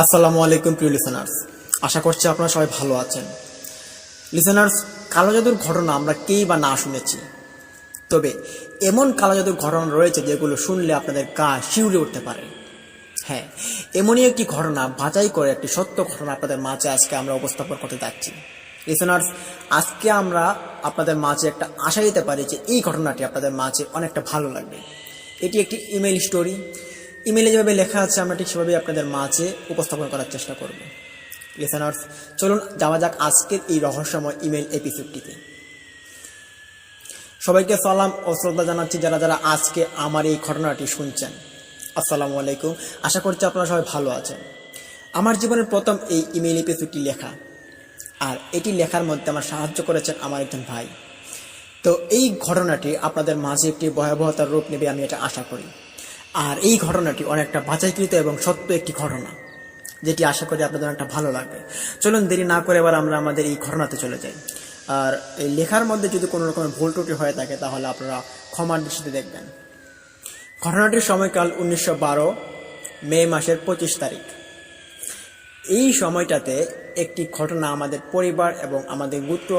আসসালামু আলাইকুম প্রিয় লিসেনার্স, আশা করছি আপনারা সবাই ভালো আছেন। লিসেনার্স, কালো জাদুর ঘটনা আমরা কেই বা না শুনেছি, তবে এমন কালো জাদুর ঘটনা রয়েছে যেগুলো শুনলে আপনাদের গা শিউরে উঠতে পারে। হ্যাঁ, এমনই একটি ঘটনা বাছাই করে একটি সত্য ঘটনা আপনাদের মাঝে আজকে আমরা উপস্থাপন করতে যাচ্ছি। লিসেনার্স, আজকে আমরা আপনাদের মাঝে একটা আশা দিতে পারি যে এই ঘটনাটি আপনাদের মাঝে অনেকটা ভালো লাগবে। এটি একটি ইমেল স্টোরি। ইমেলে যেভাবে লেখা আছে আমরা ঠিক সেভাবে আপনাদের মাঝে উপস্থাপন করার চেষ্টা করব। লিসেনার্স, চলুন যাওয়া যাক আজকের এই রহস্যময় ইমেল এপিসোডটিতে। সবাইকে সালাম ও শ্রদ্ধা জানাচ্ছি যারা যারা আজকে আমার এই ঘটনাটি শুনছেন। আসসালামু আলাইকুম, আশা করছি আপনারা সবাই ভালো আছেন। আমার জীবনের প্রথম এই ইমেল এপিসোডটি লেখা, আর এটি লেখার মধ্যে আমার সাহায্য করেছেন আমার একজন ভাই। তো এই ঘটনাটি আপনাদের মাঝে একটি ভয়াবহতার রূপ নেবে আমি এটা আশা করি। আর এই ঘটনাটি অনেকটা বাছাইকৃত এবং সত্য একটি ঘটনা, যেটি আশা করি আপনাদের অনেকটা ভালো লাগবে। চলুন দেরি না করে এবার আমরা আমাদের এই ঘটনাতে চলে যাই। আর এই লেখার মধ্যে যদি কোনো রকমের ভুল ত্রুটি হয়ে থাকে তাহলে আপনারা ক্ষমার দৃষ্টিতে দেখবেন। ঘটনাটির সময়কাল 1912 মে মাসের 25 তারিখ। এই সময়টাতে একটি ঘটনা আমাদের পরিবার এবং আমাদের গোত্র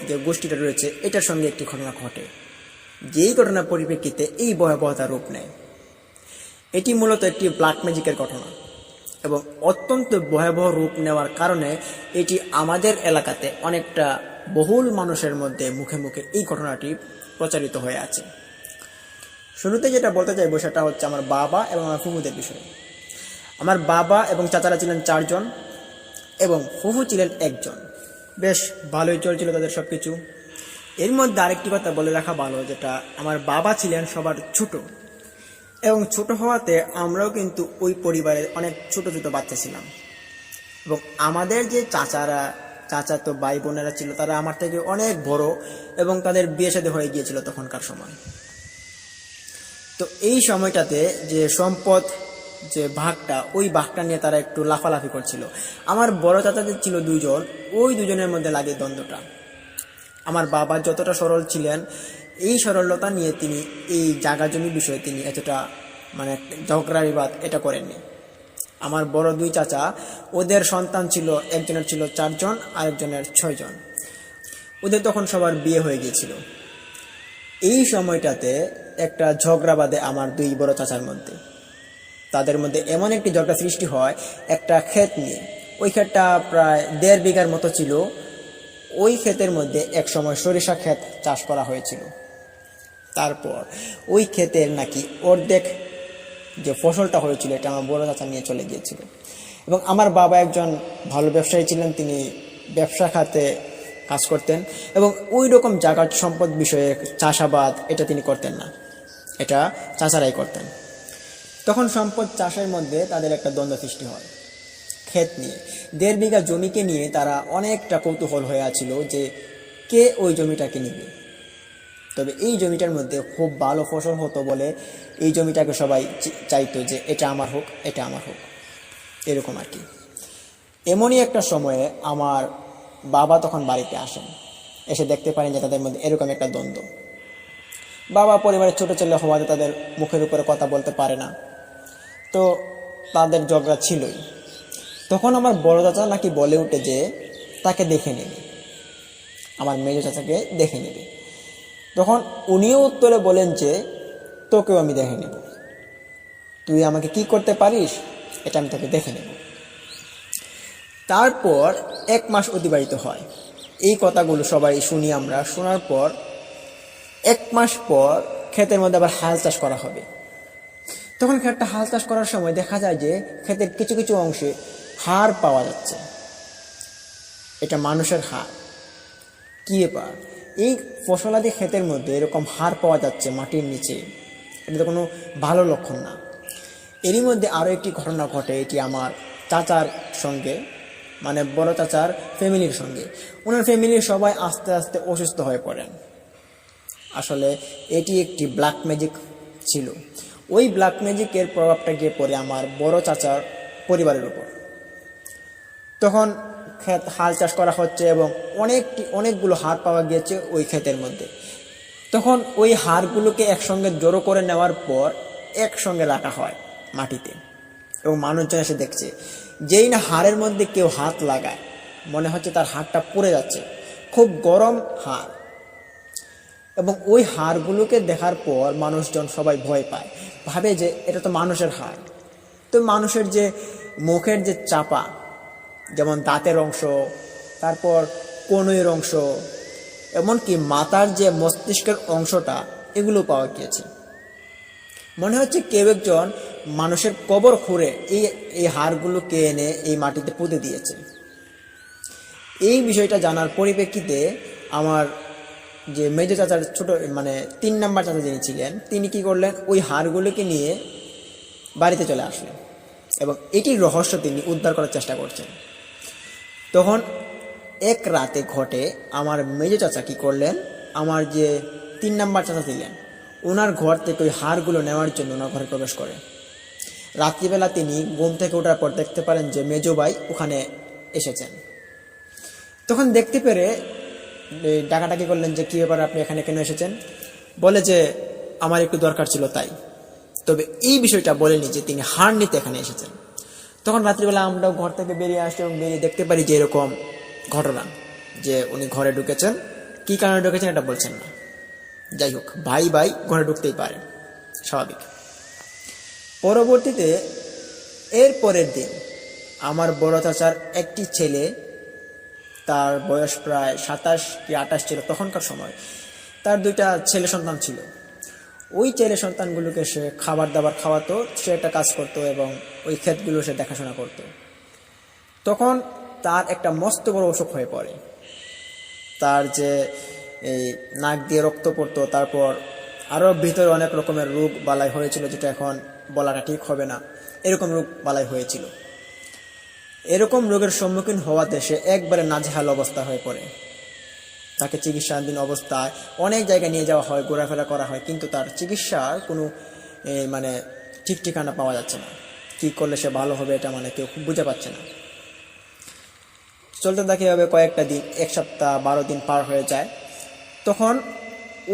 যে গোষ্ঠীটা রয়েছে এটার সঙ্গে একটি ঘটনা ঘটে, যেই ঘটনার পরিপ্রেক্ষিতে এই ভয়াবহতার রূপ নেয়। এটি মূলত একটি ব্ল্যাক ম্যাজিকের ঘটনা এবং অত্যন্ত ভয়াবহ রূপ নেওয়ার কারণে এটি আমাদের এলাকাতে অনেকটা বহুল মানুষের মধ্যে মুখে মুখে এই ঘটনাটি প্রচারিত হয়ে আছে। শুরুতে যেটা বলতে চাইব সেটা হচ্ছে আমার বাবা এবং আমার ফুফুদের বিষয়ে। আমার বাবা এবং চাচারা ছিলেন 4 জন এবং ফুফু ছিলেন 1 জন। বেশ ভালোই চলছিল তাদের সব কিছু। এর মধ্যে আরেকটি কথা বলে রাখা ভালো, যেটা আমার বাবা ছিলেন সবার ছোট, এবং ছোট হওয়াতে আমরাও কিন্তু ওই পরিবারের অনেক ছোট ছোট বাচ্চা ছিলাম। এবং আমাদের যে চাচাতো ভাই বোনেরা ছিল তারা আমার থেকে অনেক বড় এবং তাদের বিয়ে শাদী হয়ে গিয়েছিল তখনকার সময়। তো এই সময়টাতে যে সম্পদ যে ভাগটা, ওই ভাগটা নিয়ে তারা একটু লাফালাফি করছিল। আমার বড় চাচাদের ছিল 2 জন, ওই 2 জনের মধ্যে লাগে দ্বন্দ্বটা। আমার বাবা যতটা সরল ছিলেন, এই সরলতা নিয়ে তিনি এই জায়গা জমি বিষয়ে তিনি এতটা মানে ঝগড়া বিবাদ এটা করেননি। আমার বড় 2 চাচা, ওদের সন্তান ছিল, একজনের ছিল 4 জন, আরেকজনের 6 জন। ওদের তখন সবার বিয়ে হয়ে গিয়েছিল। এই সময়টাতে একটা ঝগড়া বাঁধে আমার 2 বড় চাচার মধ্যে। তাদের মধ্যে এমন একটি ঝগড়া সৃষ্টি হয় একটা ক্ষেত নিয়ে। ওই ক্ষেতটা প্রায় 1.5 বিঘার মতো ছিল। ওই ক্ষেতের মধ্যে এক সময় সরিষা ক্ষেত চাষ করা হয়েছিল। তারপর ওই ক্ষেতের নাকি অর্ধেক যে ফসলটা হয়েছিল এটা আমার বড় চাচা নিয়ে চলে গিয়েছিল। এবং আমার বাবা একজন ভালো ব্যবসায়ী ছিলেন, তিনি ব্যবসা খাতে কাজ করতেন এবং ওই রকম জায়গার সম্পদ বিষয়ে চাষাবাদ এটা তিনি করতেন না, এটা চাচারাই করতেন। তখন সম্পদ চাষের মধ্যে তাদের একটা দ্বন্দ্ব সৃষ্টি হয় ক্ষেত নিয়ে। 1.5 বিঘা জমিকে নিয়ে তারা অনেকটা কৌতূহল হয়ে আছিল যে কে ওই জমিটাকে নিবে। তবে এই জমিটার মধ্যে খুব ভালো ফসল হতো বলে এই জমিটাকে সবাই চাইতো যে এটা আমার হোক, এটা আমার হোক, এরকম আর কি। এমনই একটা সময়ে আমার বাবা তখন বাড়িতে আসেন, এসে দেখতে পারেন যে তাদের মধ্যে এরকম একটা দ্বন্দ্ব। বাবা পরিবারের ছোট ছেলে হওয়াতে তাদের মুখের উপরে কথা বলতে পারে না, তো তাদের ঝগড়া ছিলই। তখন আমার বড় চাচা নাকি বলে উঠে যে তাকে দেখে নেবে, আমার মেজ চাচাকে দেখে নেবে। তখন উনিও উত্তরে বলেন যে তোকেও আমি দেখে নেব, তুই আমাকে কি করতে পারিস এটা আমি তোকে দেখে নেব। তারপর 1 মাস অতিবাহিত হয়। এই কথাগুলো সবাই শুনি আমরা। শোনার পর 1 মাস পর ক্ষেতের মধ্যে আবার হাল চাষ করা হবে। তখন ক্ষেতটা হাল চাষ করার সময় দেখা যায় যে ক্ষেতের কিছু কিছু অংশে হাড় পাওয়া যাচ্ছে। এটা মানুষের হাড়। কি ব্যাপার, এই ফসলাদি ক্ষেতের মধ্যে এরকম হাড় পাওয়া যাচ্ছে মাটির নিচে, এটা তো কোনো ভালো লক্ষণ না। এরই মধ্যে আরও একটি ঘটনা ঘটে, এটি আমার চাচার সঙ্গে, মানে বড় চাচার ফ্যামিলির সঙ্গে। ওনার ফ্যামিলির সবাই আস্তে আস্তে অসুস্থ হয়ে পড়েন। আসলে এটি একটি ব্ল্যাক ম্যাজিক ছিল। ওই ব্ল্যাক ম্যাজিকের প্রভাবটা গিয়ে পড়ে আমার বড় চাচার পরিবারের উপর। তখন ক্ষেত হাল চাষ করা হচ্ছে এবং অনেকগুলো হাড় পাওয়া গিয়েছে ওই ক্ষেতের মধ্যে। তখন ওই হাড়গুলোকে একসঙ্গে জড়ো করে নেওয়ার পর একসঙ্গে রাখা হয় মাটিতে, এবং মানুষজন এসে দেখছে যেই না হাড়ের মধ্যে কেউ হাত লাগায় মনে হচ্ছে তার হাড়টা পুড়ে যাচ্ছে, খুব গরম হাড়। এবং ওই হাড়গুলোকে দেখার পর মানুষজন সবাই ভয় পায়, ভাবে যে এটা তো মানুষের হাড়। তো মানুষের যে মুখের যে চাপা, যেমন দাঁতের অংশ, তারপর কনুইয়ের অংশ, এমনকি মাথার যে মস্তিষ্কের অংশটা, এগুলো পাওয়া গিয়েছে। মনে হচ্ছে কেউ একজন মানুষের কবর খুঁড়ে এই হাড়গুলোকে এনে এই মাটিতে পুঁতে দিয়েছে। এই বিষয়টা জানার পরিপ্রেক্ষিতে আমার যে মেজো চাচার ছোট মানে 3 নাম্বার চাচা যিনি ছিলেন, তিনি কি করলেন, ওই হাড়গুলোকে নিয়ে বাড়িতে চলে আসলেন এবং এটির রহস্য তিনি উদ্ধার করার চেষ্টা করছেন। তখন এক রাতে ঘটে, আমার মেজো চাচা কি করলেন, আমার যে 3 নাম্বার চাচা ছিলেন ওনার ঘর থেকে ওই হাড়গুলো নেওয়ার জন্য ওনার ঘরে প্রবেশ করে। রাত্রিবেলা তিনি ঘুম থেকে ওঠার পর দেখতে পারেন যে মেজো ভাই ওখানে এসেছেন। তখন দেখতে পেরে ডাকাডাকি করলেন যে কি ব্যাপার, আপনি এখানে কেন এসেছেন? বলে যে আমার একটু দরকার ছিল তাই। তবে এই বিষয়টা বলেনি যে তিনি হাড় নিতে এখানে এসেছেন। তখন রাত্রিবেলা আমরাও ঘর থেকে বেরিয়ে আসি এবং বেরিয়ে দেখতে পারি যে এরকম ঘটনা, যে উনি ঘরে ঢুকেছেন, কি কারণে ঢুকেছেন এটা বলছেন না। যাই হোক, ভাই ভাই ঘরে ঢুকতেই পারে, স্বাভাবিক। পরবর্তীতে এর পরের দিন আমার বড় চাচার একটি ছেলে, তার বয়স প্রায় 27 কি 28 ছিল তখনকার সময়, তার 2টা ছেলে সন্তান ছিল। ওই ছেলে সন্তানগুলোকে সে খাবার দাবার খাওয়াতো, সে একটা কাজ করতো এবং ওই ক্ষেতগুলো সে দেখাশোনা করত। তখন তার একটা মস্ত বড় অসুখ হয়ে পড়ে। তার যে এই নাক দিয়ে রক্ত পড়তো, তারপর আরও ভিতরে অনেক রকমের রোগ বালাই হয়েছিল, যেটা এখন বলাটা ঠিক হবে না, এরকম রোগ বালাই হয়েছিল। এরকম রোগের সম্মুখীন হওয়াতে সে একবারে নাজেহাল অবস্থা হয়ে পড়ে। তাকে চিকিৎসাধীন অবস্থায় অনেক জায়গায় নিয়ে যাওয়া হয়, ঘোরাফেরা করা হয়, কিন্তু তার চিকিৎসার কোনো মানে ঠিক ঠিকানা পাওয়া যাচ্ছে না। কি করলে সে ভালো হবে এটা মানে কেউ খুব বুঝে পাচ্ছে না। চলতে থাকে হবে কয়েকটা দিন, 1 সপ্তাহ 12 দিন পার হয়ে যায়। তখন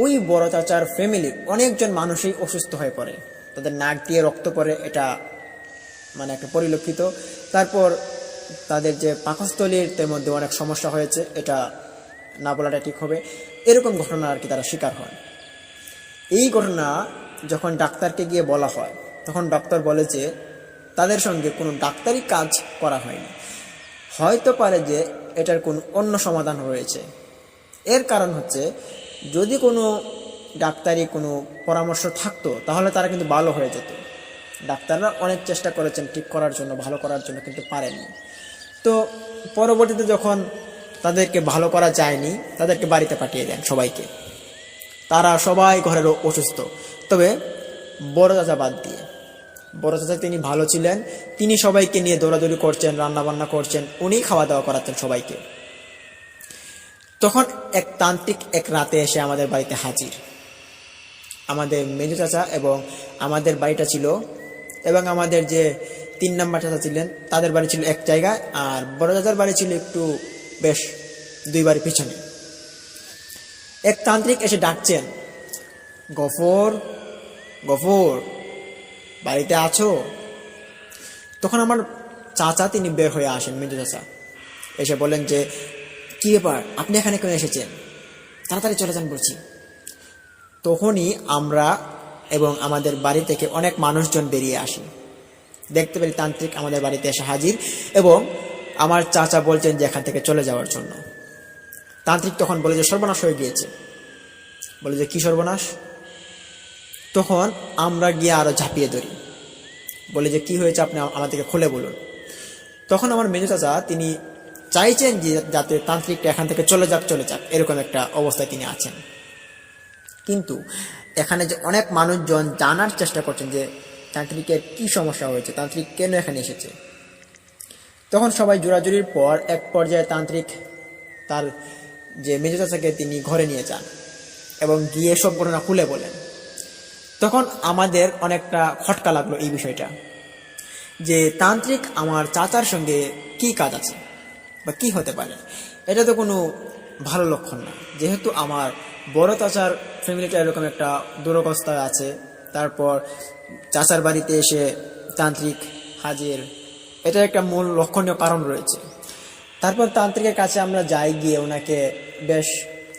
ওই বড় চাচার ফ্যামিলির অনেকজন মানুষই অসুস্থ হয়ে পড়ে, তাদের নাক দিয়ে রক্ত পড়ে, এটা মানে একটা পরিলক্ষিত। তারপর তাদের যে পাকস্থলীর মধ্যে অনেক সমস্যা হয়েছে, এটা না বলাটা ঠিক হবে, এরকম ঘটনা আর কি তারা শিকার হয়। এই ঘটনা যখন ডাক্তারকে গিয়ে বলা হয়, তখন ডাক্তার বলে যে তাদের সঙ্গে কোনো ডাক্তারি কাজ করা হয়নি, হয়তো পারে যে এটার কোনো অন্য সমাধান রয়েছে। এর কারণ হচ্ছে, যদি কোনো ডাক্তারি কোনো পরামর্শ থাকতো তাহলে তারা কিন্তু ভালো হয়ে যেত। ডাক্তাররা অনেক চেষ্টা করেছেন ঠিক করার জন্য, ভালো করার জন্য, কিন্তু পারেননি। তো পরবর্তীতে যখন তাদেরকে ভালো করা যায়নি, তাদেরকে বাড়িতে পাঠিয়ে দেন সবাইকে। তারা সবাই ঘরের অসুস্থ, তবে বড় চাচা বাদ দিয়ে। বড় চাচা তিনি ভালো ছিলেন, তিনি সবাইকে নিয়ে দৌড়াদৌড়ি করছেন, রান্নাবান্না করছেন, উনি খাওয়া দাওয়া করাচ্ছেন সবাইকে। তখন এক তান্ত্রিক এক রাতে এসে আমাদের বাড়িতে হাজির। আমাদের মেজো চাচা এবং আমাদের বাড়িটা ছিল, এবং আমাদের যে 3 নাম্বার চাচা ছিলেন তাদের বাড়ি ছিল এক জায়গায়, আর বড় চাচার বাড়ি ছিল একটু বেশ 2 বাড়ি পিছনে। এক তান্ত্রিক এসে ডাকছেন, গফর গফর বাড়িতে আছো? তখন আমার চাচা তিনি বের হয়ে আসেন, মেজো চাচা এসে বলেন যে কি ব্যাপার, আপনি এখানে কেন এসেছেন, তাড়াতাড়ি চলে যান বলছি। তখনই আমরা এবং আমাদের বাড়ি থেকে অনেক মানুষজন বেরিয়ে আসি, দেখতে পারি তান্ত্রিক আমাদের বাড়িতে এসে হাজির, এবং আমার চাচা বলছেন যে এখান থেকে চলে যাওয়ার জন্য। তান্ত্রিক তখন বলে যে সর্বনাশ হয়ে গিয়েছে। বলে যে কি সর্বনাশ? তখন আমরা গিয়ে আরো ঝাঁপিয়ে ধরি, বলে যে কি হয়েছে, আপনি আমাদেরকে খুলে বলুন। তখন আমার মেজো চাচা তিনি চাইছেন যে যাতে তান্ত্রিকটা এখান থেকে চলে যাক, এরকম একটা অবস্থায় তিনি আছেন। কিন্তু এখানে যে অনেক মানুষজন জানার চেষ্টা করছেন যে তান্ত্রিকের কি সমস্যা হয়েছে, তান্ত্রিক কেন এখানে এসেছে। তখন সবাই জোরাজুরির পর এক পর্যায়ে তান্ত্রিক তার যে মেজো চাচাকে তিনি ঘরে নিয়ে যান এবং গিয়ে সব ঘটনা খুলে বলেন। তখন আমাদের অনেকটা খটকা লাগলো এই বিষয়টা, যে তান্ত্রিক আমার চাচার সঙ্গে কি কাজ আছে বা কি হতে পারে। এটা তো কোনো ভালো লক্ষণ না, যেহেতু আমার বড় চাচার ফ্যামিলিটা এরকম একটা দুরবস্থায় আছে, তারপর চাচার বাড়িতে এসে তান্ত্রিক হাজির, এটা একটা মূল লক্ষণীয় কারণ রয়েছে। তারপর তান্ত্রিকের কাছে আমরা যাই, গিয়ে ওনাকে বেশ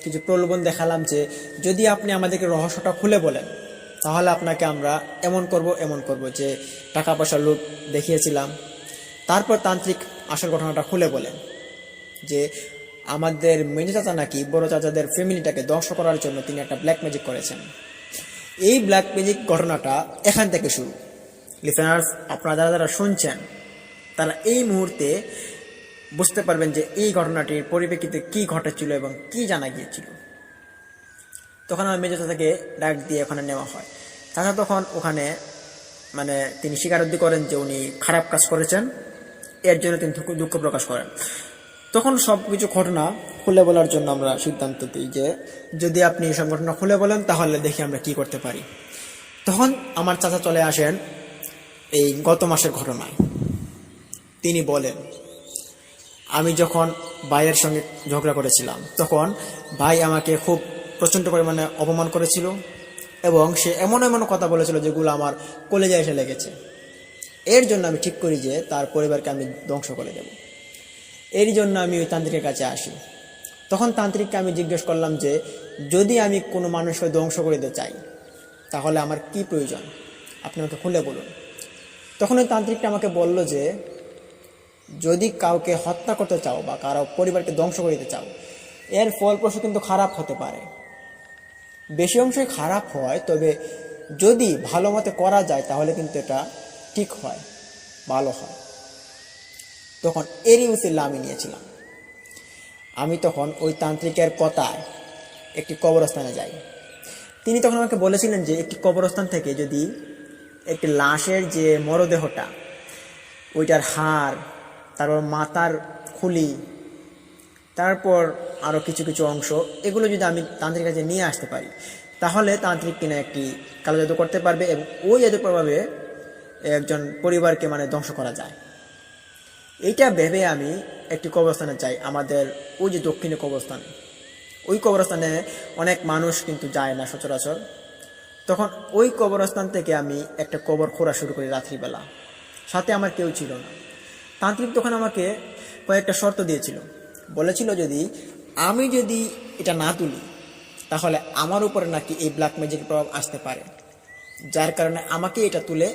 কিছু প্রলোভন দেখালাম যে যদি আপনি আমাদেরকে রহস্যটা খুলে বলেন তাহলে আপনাকে আমরা এমন করব যে টাকা পয়সা লুট দেখিয়েছিলাম। তারপর তান্ত্রিক আসল ঘটনাটা খুলে বলেন যে আমাদের মেজো চাচা নাকি বড় চাচাদের ফ্যামিলিটাকে ধ্বংস করার জন্য তিনি একটা ব্ল্যাক ম্যাজিক করেছেন। এই ব্ল্যাক ম্যাজিক ঘটনাটা এখান থেকে শুরু। লিসেনার্স, আপনারা যারা যারা শুনছেন তারা এই মুহূর্তে বুঝতে পারবেন যে এই ঘটনাটির পরিপ্রেক্ষিতে কি ঘটেছিল এবং কি জানা গিয়েছিল। তখন আমার মেজো চাচাকে ডাক দিয়ে ওখানে নেওয়া হয়। চাচা তখন ওখানে তিনি স্বীকারোক্তি করেন যে উনি খারাপ কাজ করেছেন, এর জন্য তিনি দুঃখ প্রকাশ করেন। তখন সব কিছু ঘটনা খুলে বলার জন্য আমরা সিদ্ধান্ত দিই যে যদি আপনি সব ঘটনা খুলে বলেন তাহলে দেখি আমরা কি করতে পারি। তখন আমার চাচা চলে আসেন এই গত মাসের ঘটনায়। তিনি বলেন, আমি যখন ভাইয়ের সঙ্গে ঝগড়া করেছিলাম তখন ভাই আমাকে খুব প্রচণ্ড পরিমাণে অপমান করেছিল এবং সে এমন এমন কথা বলেছিল যেগুলো আমার কলেজে এসে লেগেছে। এর জন্য আমি ঠিক করি যে তার পরিবারকে আমি ধ্বংস করে দেব। এরই জন্য আমি ওই তান্ত্রিকের কাছে আসি। তখন তান্ত্রিককে আমি জিজ্ঞেস করলাম যে যদি আমি কোনো মানুষকে ধ্বংস করে দিতে চাই তাহলে আমার কি প্রয়োজন, আপনি আমাকে খুলে বলুন। তখন ওই তান্ত্রিকটা আমাকে বলল যে যদি কাউকে হত্যা করতে চাও বা কারো পরিবারকে ধ্বংস করে দিতে চাও এর ফলপ্রসূ কিন্তু খারাপ হতে পারে, বেশি অংশই খারাপ হয়, তবে যদি ভালো মতে করা যায় তাহলে কিন্তু এটা ঠিক হয়, ভালো হয়। তখন এরই উসিলা আমি নিয়েছিলাম। আমি তখন ওই তান্ত্রিকের কথায় একটি কবরস্থানে যাই। তিনি তখন আমাকে বলেছিলেন যে একটি কবরস্থান থেকে যদি একটি লাশের যে মরদেহটা, ওইটার হাড়, তারপর মাথার খুলি, তারপর আরও কিছু কিছু অংশ, এগুলো যদি আমি তান্ত্রিকের কাছে নিয়ে আসতে পারি তাহলে তান্ত্রিক কিনা একটি কালো জাদু করতে পারবে এবং ওই জাদুর প্রভাবে একজন পরিবারকে ধ্বংস করা যায়। এইটা ভেবে আমি একটি কবরস্থানে যাই, আমাদের ওই যে দক্ষিণে কবরস্থান। ওই কবরস্থানে অনেক মানুষ কিন্তু যায় না সচরাচর। তখন ওই কবরস্থান থেকে আমি একটা কবর খোঁড়া শুরু করি রাত্রিবেলা। সাথে আমার কেউ ছিল না। তান্ত্রিক তখন আমাকে কয়েকটা শর্ত দিয়েছিল, বলেছিল আমি যদি এটা না তুলি তাহলে আমার উপরে নাকি এই ব্ল্যাক ম্যাজিক প্রভাব আসতে পারে, যার কারণে আমাকে এটা তুলে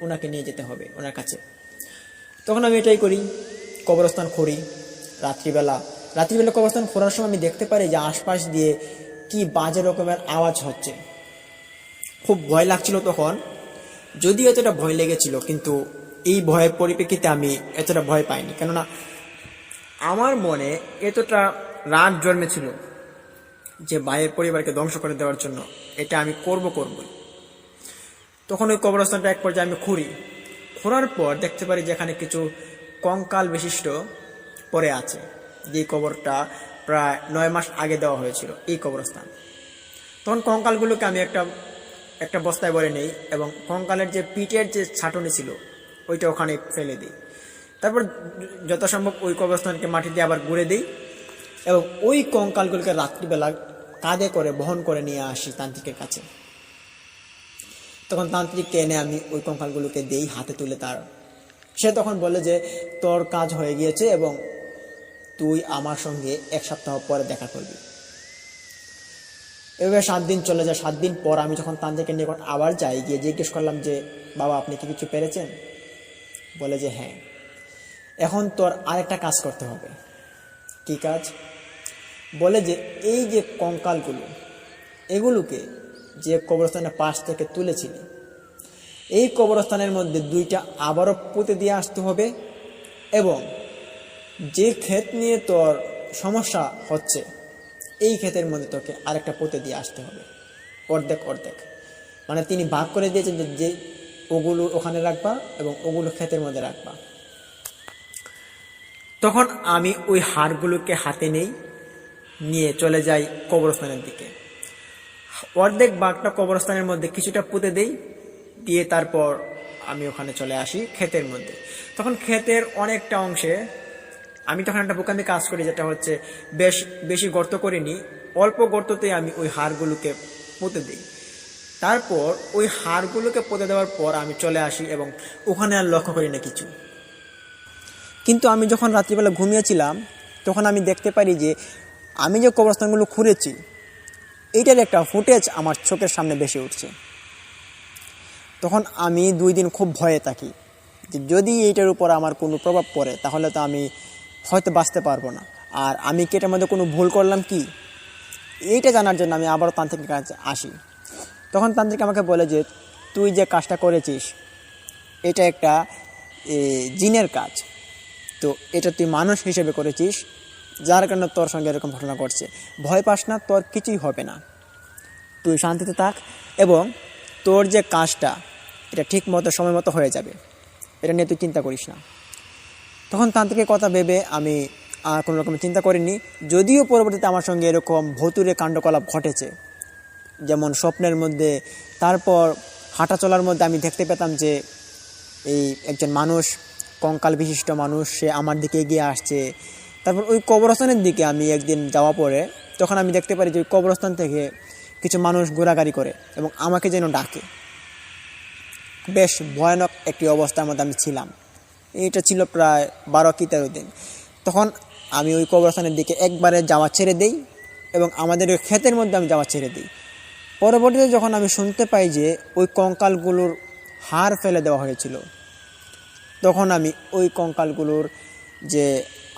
ওনাকে নিয়ে যেতে হবে ওনার কাছে। তখন আমি এটাই করি, কবরস্থান খড়ি রাত্রিবেলা কবরস্থান খোঁড়ার সময় আমি দেখতে পারি যে আশপাশ দিয়ে কি বাজে রকমের আওয়াজ হচ্ছে। খুব ভয় লাগছিল তখন, যদিও এতটা ভয় লেগেছিল কিন্তু এই ভয়ের পরিপ্রেক্ষিতে আমি এতটা ভয় পাইনি, কেননা আমার মনে এতটা রাগ জন্মেছিল যে ভাইয়ের পরিবারকে ধ্বংস করে দেওয়ার জন্য এটা আমি করবই। তখন ওই কবরস্থানটা এক পর্যায়ে আমি খোঁড়ার পর দেখতে পারি যেখানে কিছু কঙ্কাল বিশিষ্ট পড়ে আছে, যে কবরটা প্রায় 9 মাস আগে দেওয়া হয়েছিল এই কবরস্থান। তখন কঙ্কালগুলোকে আমি একটা বস্তায় ভরে নেই এবং কঙ্কালের যে পিঠের যে ছাটনি ছিল ওইটা ওখানে ফেলে দিই। তারপর যথাসম্ভব ওই কবরস্থানকে মাটি দিয়ে আবার গুঁড়ে দিই এবং ওই কঙ্কালগুলোকে রাত্রিবেলা কাঁধে করে বহন করে নিয়ে আসি তান্ত্রিকের কাছে। তখন তান্ত্রিককে এনে আমি ওই কঙ্কালগুলোকে দেই হাতে তুলে। সে তখন বলে যে তোর কাজ হয়ে গিয়েছে এবং তুই আমার সঙ্গে 1 সপ্তাহ পরে দেখা করবি। এভাবে 7 দিন চলে যায়। 7 দিন পর আমি যখন তান্ত্রিকের নিকট আবার যাই, গিয়ে জিজ্ঞেস করলাম যে বাবা আপনি কি কিছু পেরেছেন? বলে যে হ্যাঁ, এখন তোর আরেকটা কাজ করতে হবে। কি কাজ? বলে যে এই যে কঙ্কালগুলো, এগুলোকে যে কবরস্থানের পাশ থেকে তুলেছিলি এই কবরস্থানের মধ্যে 2টা আবারও পুঁতে দিয়ে আসতে হবে এবং যে ক্ষেত নিয়ে তোর সমস্যা হচ্ছে এই ক্ষেতের মধ্যে তোকে আরেকটা পুঁতে দিয়ে আসতে হবে, অর্ধেক। তিনি ভাগ করে দিয়েছেন যে ওগুলো ওখানে রাখবা এবং ওগুলো ক্ষেতের মধ্যে রাখবা। তখন আমি ওই হাড়গুলোকে হাতে নিয়ে চলে যাই কবরস্থানের দিকে। অর্ধেক ভাগটা কবরস্থানের মধ্যে কিছুটা পুঁতে দিয়ে তারপর আমি ওখানে চলে আসি ক্ষেতের মধ্যে। তখন ক্ষেতের অনেকটা অংশে আমি তখন একটা বোকামি কাজ করি, যেটা হচ্ছে বেশি গর্ত করিনি, অল্প গর্ততে আমি ওই হাড়গুলোকে পুঁতে দিই। তারপর ওই হাড়গুলোকে পুঁতে দেওয়ার পর আমি চলে আসি এবং ওখানে আর লক্ষ্য করি না কিছু। কিন্তু আমি যখন রাত্রিবেলা ঘুমিয়েছিলাম তখন আমি দেখতে পারি যে আমি যে কবরস্থানগুলো খুঁড়েছি এইটার একটা ফুটেজ আমার চোখের সামনে ভেসে উঠছে। তখন আমি 2 দিন খুব ভয়ে থাকি যে যদি এইটার উপর আমার কোনো প্রভাব পড়ে তাহলে তো আমি হয়তো বাঁচতে পারবো না। আর আমি কি এটার মধ্যে কোনো ভুল করলাম কি, এইটা জানার জন্য আমি আবারও তান্ত্রিকের কাছে আসি। তখন তান্ত্রিক আমাকে বলে যে তুই যে কাজটা করেছিস এটা একটা জিনের কাজ, তো এটা তুই মানুষ হিসেবে করেছিস, যার কারণে তোর সঙ্গে এরকম ঘটনা ঘটছে। ভয় পাস না, তোর কিছুই হবে না, তুই শান্তিতে থাক এবং তোর যে কাজটা এটা ঠিক মতো সময় মতো হয়ে যাবে, এটা নিয়ে তুই চিন্তা করিস না। তখন তান্ত্রিকের কথা ভেবে আমি আর কোনো রকম চিন্তা করিনি, যদিও পরবর্তীতে আমার সঙ্গে এরকম ভুতুড়ে কাণ্ডকলাপ ঘটেছে, যেমন স্বপ্নের মধ্যে, তারপর হাঁটা চলার মধ্যে আমি দেখতে পেতাম যে এই একজন মানুষ, কঙ্কাল বিশিষ্ট মানুষ, সে আমার দিকে এগিয়ে আসছে। তারপর ওই কবরস্থানের দিকে আমি একদিন যাওয়া পরে তখন আমি দেখতে পারি যে ওই কবরস্থান থেকে কিছু মানুষ ঘোরাঘুরি করে এবং আমাকে যেন ডাকে। বেশ ভয়ানক একটি অবস্থার মধ্যে আমি ছিলাম। এটা ছিল প্রায় 12 কি 13 দিন। তখন আমি ওই কবরস্থানের দিকে একবারে যাওয়া ছেড়ে দিই এবং আমাদের ওই ক্ষেতের মধ্যে আমি যাওয়া ছেড়ে দিই। পরবর্তীতে যখন আমি শুনতে পাই যে ওই কঙ্কালগুলোর হাড় ফেলে দেওয়া হয়েছিল, তখন আমি ওই কঙ্কালগুলোর যে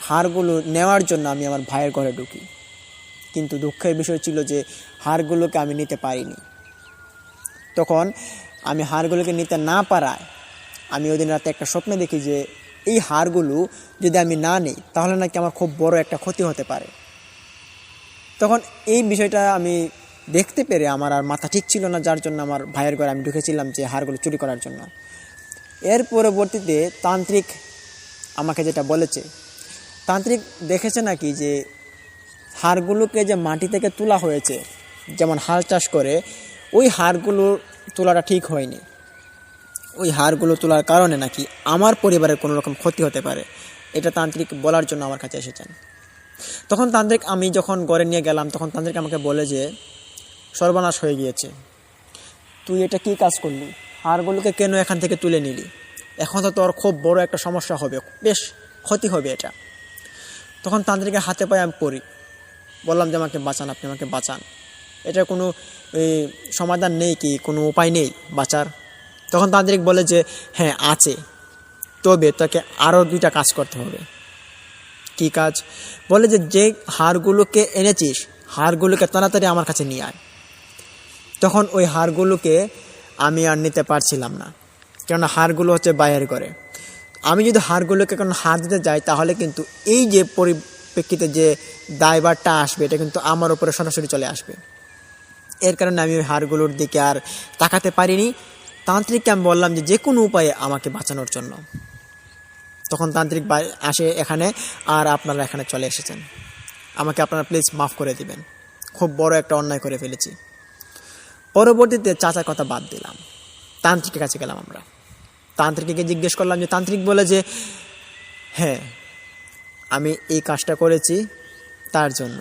হাড়গুলো নেওয়ার জন্য আমি আমার ভাইয়ের ঘরে ঢুকি। কিন্তু দুঃখের বিষয় ছিল যে হাড়গুলোকে আমি নিতে পারিনি। তখন আমি হাড়গুলোকে নিতে না পারায় আমি ওই দিন রাতে একটা স্বপ্নে দেখি যে এই হাড়গুলো যদি আমি না নিই তাহলে নাকি আমার খুব বড় একটা ক্ষতি হতে পারে। তখন এই বিষয়টা আমি দেখতে পেরে আমার আর মাথা ঠিক ছিল না, যার জন্য আমার ভাইয়ের ঘরে আমি ঢুকেছিলাম যে হাড়গুলো চুরি করার জন্য। এর পরবর্তীতে তান্ত্রিক আমাকে যেটা বলেছে, তান্ত্রিক দেখেছে নাকি যে হাড়গুলোকে যে মাটি থেকে তোলা হয়েছে, যেমন হাল চাষ করে, ওই হাড়গুলো তোলাটা ঠিক হয়নি। ওই হাড়গুলো তোলার কারণে নাকি আমার পরিবারের কোনো রকম ক্ষতি হতে পারে, এটা তান্ত্রিক বলার জন্য আমার কাছে এসেছেন। তখন তান্ত্রিক, আমি যখন ঘরে নিয়ে গেলাম তখন তান্ত্রিক আমাকে বলে যে সর্বনাশ হয়ে গিয়েছে, তুই এটা কি কাজ করলি, হাড়গুলোকে কেন এখান থেকে তুলে নিলি, এখন তো তোর খুব বড় একটা সমস্যা হবে, বেশ ক্ষতি হবে এটা। তখন তান্ত্রিকের হাতে পায়ে আমি পড়ি, বললাম যে আমাকে বাঁচান, আপনি আমাকে বাঁচান, এটার কোনো সমাধান নেই কি, কোনো উপায় নেই বাঁচার? তখন তান্ত্রিক বলে যে হ্যাঁ আছে, তবে তোকে আরও 2টা কাজ করতে হবে। কি কাজ? বলে যে যে হাড়গুলোকে এনেছিস হাড়গুলোকে তাড়াতাড়ি আমার কাছে নিয়ে আয়। তখন ওই হাড়গুলোকে আমি আর নিতে পারছিলাম না, কেননা হাড়গুলো হচ্ছে বাইরের ঘরে। আমি যদি হাড়গুলোকে কোনো হাড় দিতে যাই তাহলে কিন্তু এই যে পরিপ্রেক্ষিতে যে দায়ভারটা আসবে এটা কিন্তু আমার উপরে সরাসরি চলে আসবে। এর কারণে আমি ওই হাড়গুলোর দিকে আর তাকাতে পারিনি। তান্ত্রিককে আমি বললাম যে যে কোনো উপায়ে আমাকে বাঁচানোর জন্য। তখন তান্ত্রিক আসে এখানে, আর আপনারা এখানে চলে এসেছেন, আমাকে আপনারা প্লিজ মাফ করে দিবেন, খুব বড় একটা অন্যায় করে ফেলেছি। পরবর্তীতে চাচার কথা বাদ দিলাম, তান্ত্রিকের কাছে গেলাম আমরা। তান্ত্রিককে জিজ্ঞেস করলাম যে, তান্ত্রিক বলে যে হ্যাঁ আমি এই কাজটা করেছি তার জন্য।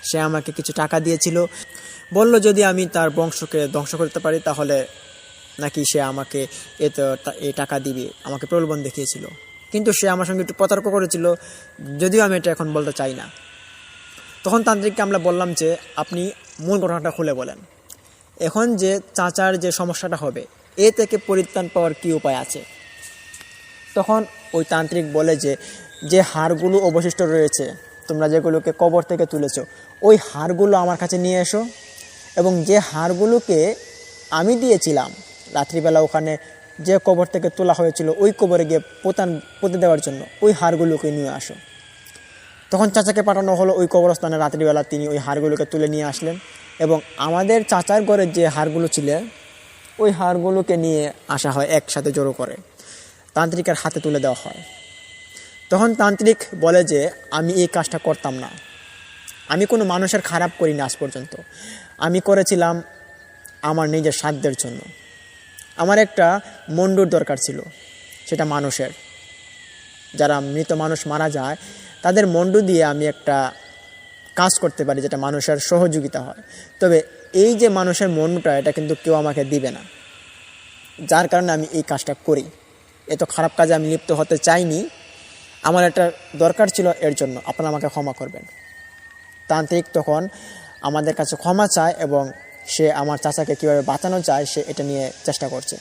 সে আমাকে কিছু টাকা দিয়েছিল, বলল যদি আমি তার বংশকে ধ্বংস করতে পারি তাহলে নাকি সে আমাকে এই টাকা দিবে, আমাকে প্রলোভন দেখিয়েছিল। কিন্তু সে আমার সঙ্গে একটু প্রতারক করেছিল, যদিও আমি এটা এখন বলতে চাই না। তখন তান্ত্রিককে আমরা বললাম যে আপনি মূল ঘটনাটা খুলে বলেন, এখন যে চাচার যে সমস্যাটা হবে এ থেকে পরিত্রাণ পাওয়ার কী উপায় আছে। তখন ওই তান্ত্রিক বলে যে যে হাড়গুলো অবশিষ্ট রয়েছে, তোমরা যেগুলোকে কবর থেকে তুলেছ, ওই হাড়গুলো আমার কাছে নিয়ে এসো, এবং যে হাড়গুলোকে আমি দিয়েছিলাম রাত্রিবেলা ওখানে যে কবর থেকে তোলা হয়েছিল ওই কবরে গিয়ে পুঁতে দেওয়ার জন্য, ওই হাড়গুলোকে নিয়ে আসো। তখন চাচাকে পাঠানো হলো ওই কবরস্থানে। রাত্রিবেলা তিনি ওই হাড়গুলোকে তুলে নিয়ে আসলেন এবং আমাদের চাচার ঘরের যে হাড়গুলো ছিল ওই হাড়গুলোকে নিয়ে আসা হয়, একসাথে জড়ো করে তান্ত্রিকের হাতে তুলে দেওয়া হয়। তখন তান্ত্রিক বলে যে আমি এই কাজটা করতাম না, আমি কোনো মানুষের খারাপ করিনি আজ পর্যন্ত, আমি করেছিলাম আমার নিজের সাধ্যের জন্য। আমার একটা মণ্ডুর দরকার ছিল, সেটা মানুষের, যারা মৃত মানুষ মারা যায় তাদের মণ্ডু দিয়ে আমি একটা কাজ করতে পারি যেটা মানুষের সহযোগিতা হয়। তবে এই যে মানুষের মণ্ডুটা এটা কিন্তু কেউ আমাকে দিবে না, যার কারণে আমি এই কাজটা করি। এত খারাপ কাজে আমি লিপ্ত হতে চাইনি, আমার একটা দরকার ছিল, এর জন্য আপনারা আমাকে ক্ষমা করবেন। তান্ত্রিক তখন আমাদের কাছে ক্ষমা চায় এবং সে আমার চাচাকে কীভাবে বাঁচানো যায় সে এটা নিয়ে চেষ্টা করছে।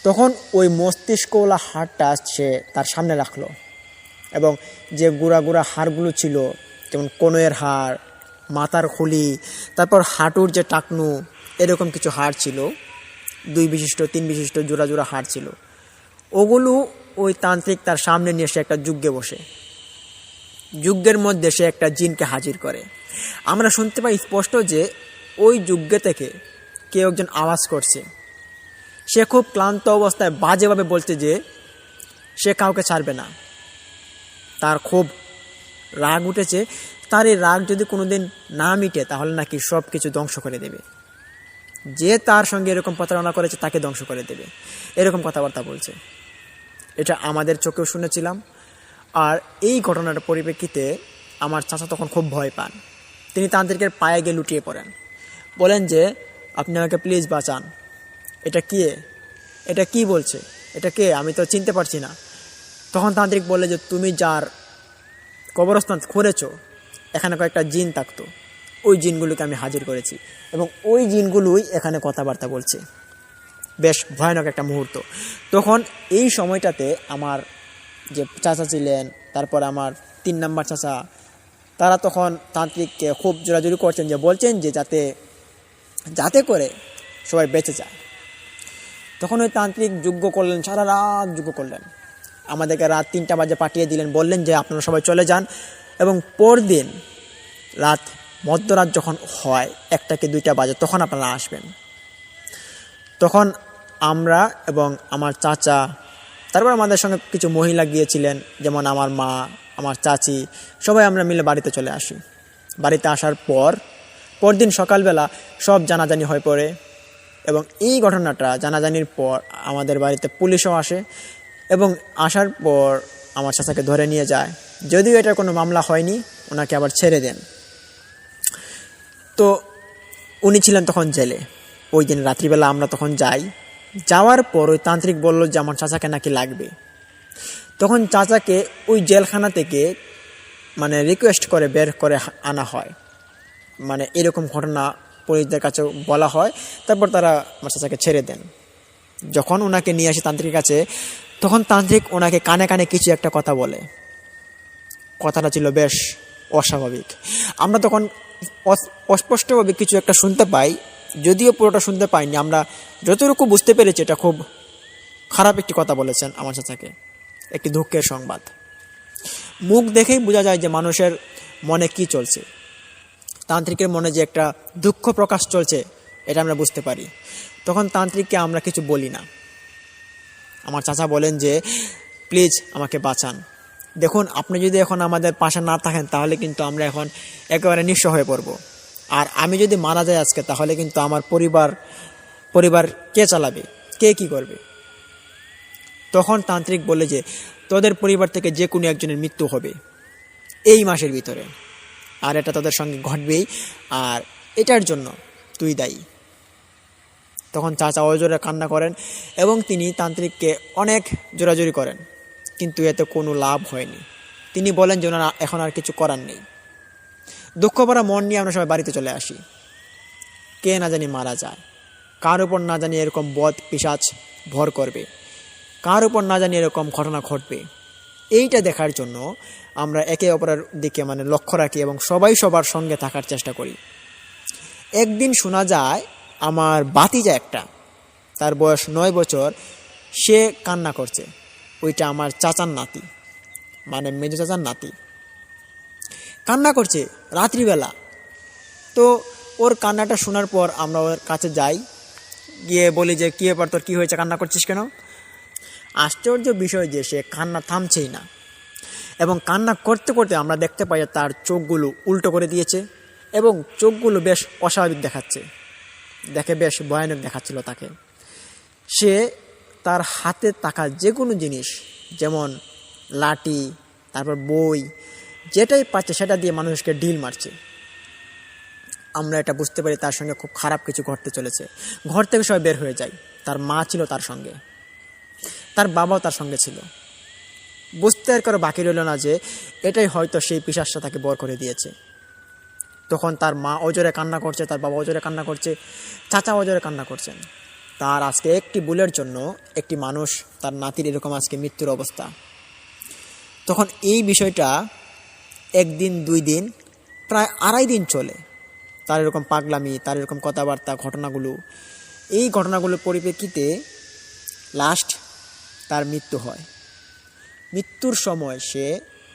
তখন ওই মস্তিষ্কওয়ালা হাড়টা সে তার সামনে রাখলো এবং যে গুঁড়া গুঁড়া হাড়গুলো ছিল, যেমন কনুইয়ের হাড়, মাথার খুলি, তারপর হাঁটুর যে টাকনু, এরকম কিছু হাড় ছিল, 2 বিশিষ্ট 3 বিশিষ্ট জোড়া জোড়া হাড় ছিল, ওগুলো ওই তান্ত্রিক তার সামনে নিয়ে সে একটা যজ্ঞে বসে, যজ্ঞের মধ্যে সে একটা জিনকে হাজির করে। আমরা শুনতে পাই স্পষ্ট যে ওই যজ্ঞে থেকে কেউ একজন আওয়াজ করছে। সে খুব ক্লান্ত অবস্থায় বাজেভাবে বলছে যে সে কাউকে ছাড়বে না। তার খুব রাগ উঠেছে, তার এই রাগ যদি কোনোদিন না মিটে তাহলে নাকি সব কিছু ধ্বংস করে দেবে, যে তার সঙ্গে এরকম প্রতারণা করেছে তাকে ধ্বংস করে দেবে, এরকম কথাবার্তা বলছে। এটা আমাদের চোখেও শুনেছিলাম। আর এই ঘটনার পরিপ্রেক্ষিতে আমার চাচা তখন খুব ভয় পান। তিনি তান্ত্রিকের পায়ে গিয়ে লুটিয়ে পড়েন, বলেন যে আপনি আমাকে প্লিজ বাঁচান, এটা কে, এটা কি বলছে, এটা কে, আমি তো চিনতে পারছি না। তখন তান্ত্রিক বলে যে তুমি যার কবরস্থান খুঁড়েছ এখানে কয়েকটা জিন থাকতো, ওই জিনগুলোকে আমি হাজির করেছি এবং ওই জিনগুলোই এখানে কথাবার্তা বলছে। বেশ ভয়ানক একটা মুহূর্ত। তখন এই সময়টাতে আমার যে চাচা ছিলেন, তারপর আমার 3 নম্বর চাচা, তারা তখন তান্ত্রিককে খুব জোরাজুরি করছেন, যে বলছেন যে যাতে করে সবাই বেঁচে যায়। তখন ওই তান্ত্রিক যজ্ঞ করলেন, সারা রাত যজ্ঞ করলেন, আমাদেরকে রাত 3টা বাজে পাঠিয়ে দিলেন, বললেন যে আপনারা সবাই চলে যান এবং পরদিন রাত মধ্যরাত যখন হয় 1টা কি 2টা বাজে তখন আপনারা আসবেন। তখন আমরা এবং আমার চাচা, তারপর আমাদের সঙ্গে কিছু মহিলা গিয়েছিলেন, যেমন আমার মা, আমার চাচি, সবাই আমরা মিলে বাড়িতে চলে আসি। বাড়িতে আসার পরদিন সকালবেলা সব জানাজানি হয়ে পড়ে এবং এই ঘটনাটা জানাজানির পর আমাদের বাড়িতে পুলিশও আসে এবং আসার পর আমার চাচাকে ধরে নিয়ে যায়। যদিও এটার কোনো মামলা হয়নি, ওনাকে আবার ছেড়ে দেন। তো উনি ছিলেন তখন জেলে। ওই দিন রাত্রিবেলা আমরা তখন যাওয়ার পর ওই তান্ত্রিক বলল যে আমার চাচাকে নাকি লাগবে। তখন চাচাকে ওই জেলখানা থেকে রিকোয়েস্ট করে বের করে আনা হয়, এরকম ঘটনা পুলিশদের কাছে বলা হয়। তারপর তারা আমার চাচাকে ছেড়ে দেন। যখন ওনাকে নিয়ে আসি তান্ত্রিকের কাছে, তখন তান্ত্রিক ওনাকে কানে কানে কিছু একটা কথা বলে। কথাটা ছিল বেশ অস্বাভাবিক। আমরা তখন অস্পষ্টভাবে কিছু একটা শুনতে পাই, যদিও পুরোটা শুনতে পাইনি। আমরা যতটুকু বুঝতে পেরেছি এটা খুব খারাপ একটি কথা বলেছেন আমার চাচাকে, একটি দুঃখের সংবাদ। মুখ দেখেই বোঝা যায় যে মানুষের মনে কি চলছে। তান্ত্রিকের মনে যে একটা দুঃখ প্রকাশ চলছে এটা আমরা বুঝতে পারি। তখন তান্ত্রিককে আমরা কিছু বলি না। আমার চাচা বলেন যে প্লিজ আমাকে বাঁচান, দেখুন আপনি যদি এখন আমাদের পাশে না থাকেন তাহলে কিন্তু আমরা এখন একেবারে নিঃস্ব হয়ে পড়ব, আর আমি যদি মারা যাই আজকে তাহলে কিন্তু আমার পরিবার কে চালাবে, কে কি করবে। তখন তান্ত্রিক বলে যে তোদের পরিবার থেকে যে কোনো একজনের মৃত্যু হবে এই মাসের ভিতরে, আর এটা তোদের সঙ্গে ঘটবেই, আর এটার জন্য তুই দায়ী। তখন চাচা অজোরে কান্না করেন এবং তিনি তান্ত্রিককে অনেক জোরাজোরি করেন, কিন্তু এতে কোনো লাভ হয়নি। তিনি বলেন যে ওনারা এখন আর কিছু করার নেই। দুঃখ ভরা মন নিয়ে আমরা সবাই বাড়িতে চলে আসি। কে না জানি মারা যায়, কার উপর না জানি এরকম বদ পিশাচ ভর করবে, কার উপর না জানি এরকম ঘটনা ঘটবে। এইটা দেখার জন্য আমরা একে অপরের দিকে লক্ষ্য রাখি এবং সবাই সবার সঙ্গে থাকার চেষ্টা করি। একদিন শোনা যায় আমার ভাতিজা একটা, তার বয়স 9 বছর, সে কান্না করছে। ওইটা আমার চাচার নাতি, মেজো চাচার নাতি, কান্না করছে রাত্রিবেলা। তো ওর কান্নাটা শোনার পর আমরা ওর কাছে যাই, গিয়ে বলি যে কী ব্যাপার, তোর কী হয়েছে, কান্না করছিস কেন? আশ্চর্য বিষয় যে সে কান্না থামছেই না এবং কান্না করতে করতে আমরা দেখতে পাই তার চোখগুলো উল্টো করে দিয়েছে এবং চোখগুলো বেশ অস্বাভাবিক দেখাচ্ছে, দেখে বেশ ভয়ানক দেখাচ্ছিল তাকে। সে তার হাতে থাকা যে কোনো জিনিস, যেমন লাঠি, তারপর বই, যেটাই পাচ্ছে সেটা দিয়ে মানুষকে ঢিল মারছে। আমরা এটা বুঝতে পারি তার সঙ্গে খুব খারাপ কিছু ঘটতে চলেছে। ঘর থেকে সবাই বের হয়ে যায়। তার মা ছিল তার সঙ্গে, তার বাবাও তার সঙ্গে ছিল। বুঝতে আর কারো বাকি রইল না যে এটাই হয়তো সেই পিশাচটা তাকে বর করে দিয়েছে। তখন তার মা অজরে কান্না করছে, তার বাবা অজরে কান্না করছে, চাচা অজরে কান্না করছেন। তার আজকে একটি ভুলের জন্য একটি মানুষ, তার নাতির এরকম আজকে মৃত্যুর অবস্থা। তখন এই বিষয়টা একদিন 2 দিন প্রায় 2.5 দিন চলে, তার এরকম পাগলামি, তার এরকম কথাবার্তা, ঘটনাগুলো। এই ঘটনাগুলোর পরিপ্রেক্ষিতে লাস্ট তার মৃত্যু হয়। মৃত্যুর সময় সে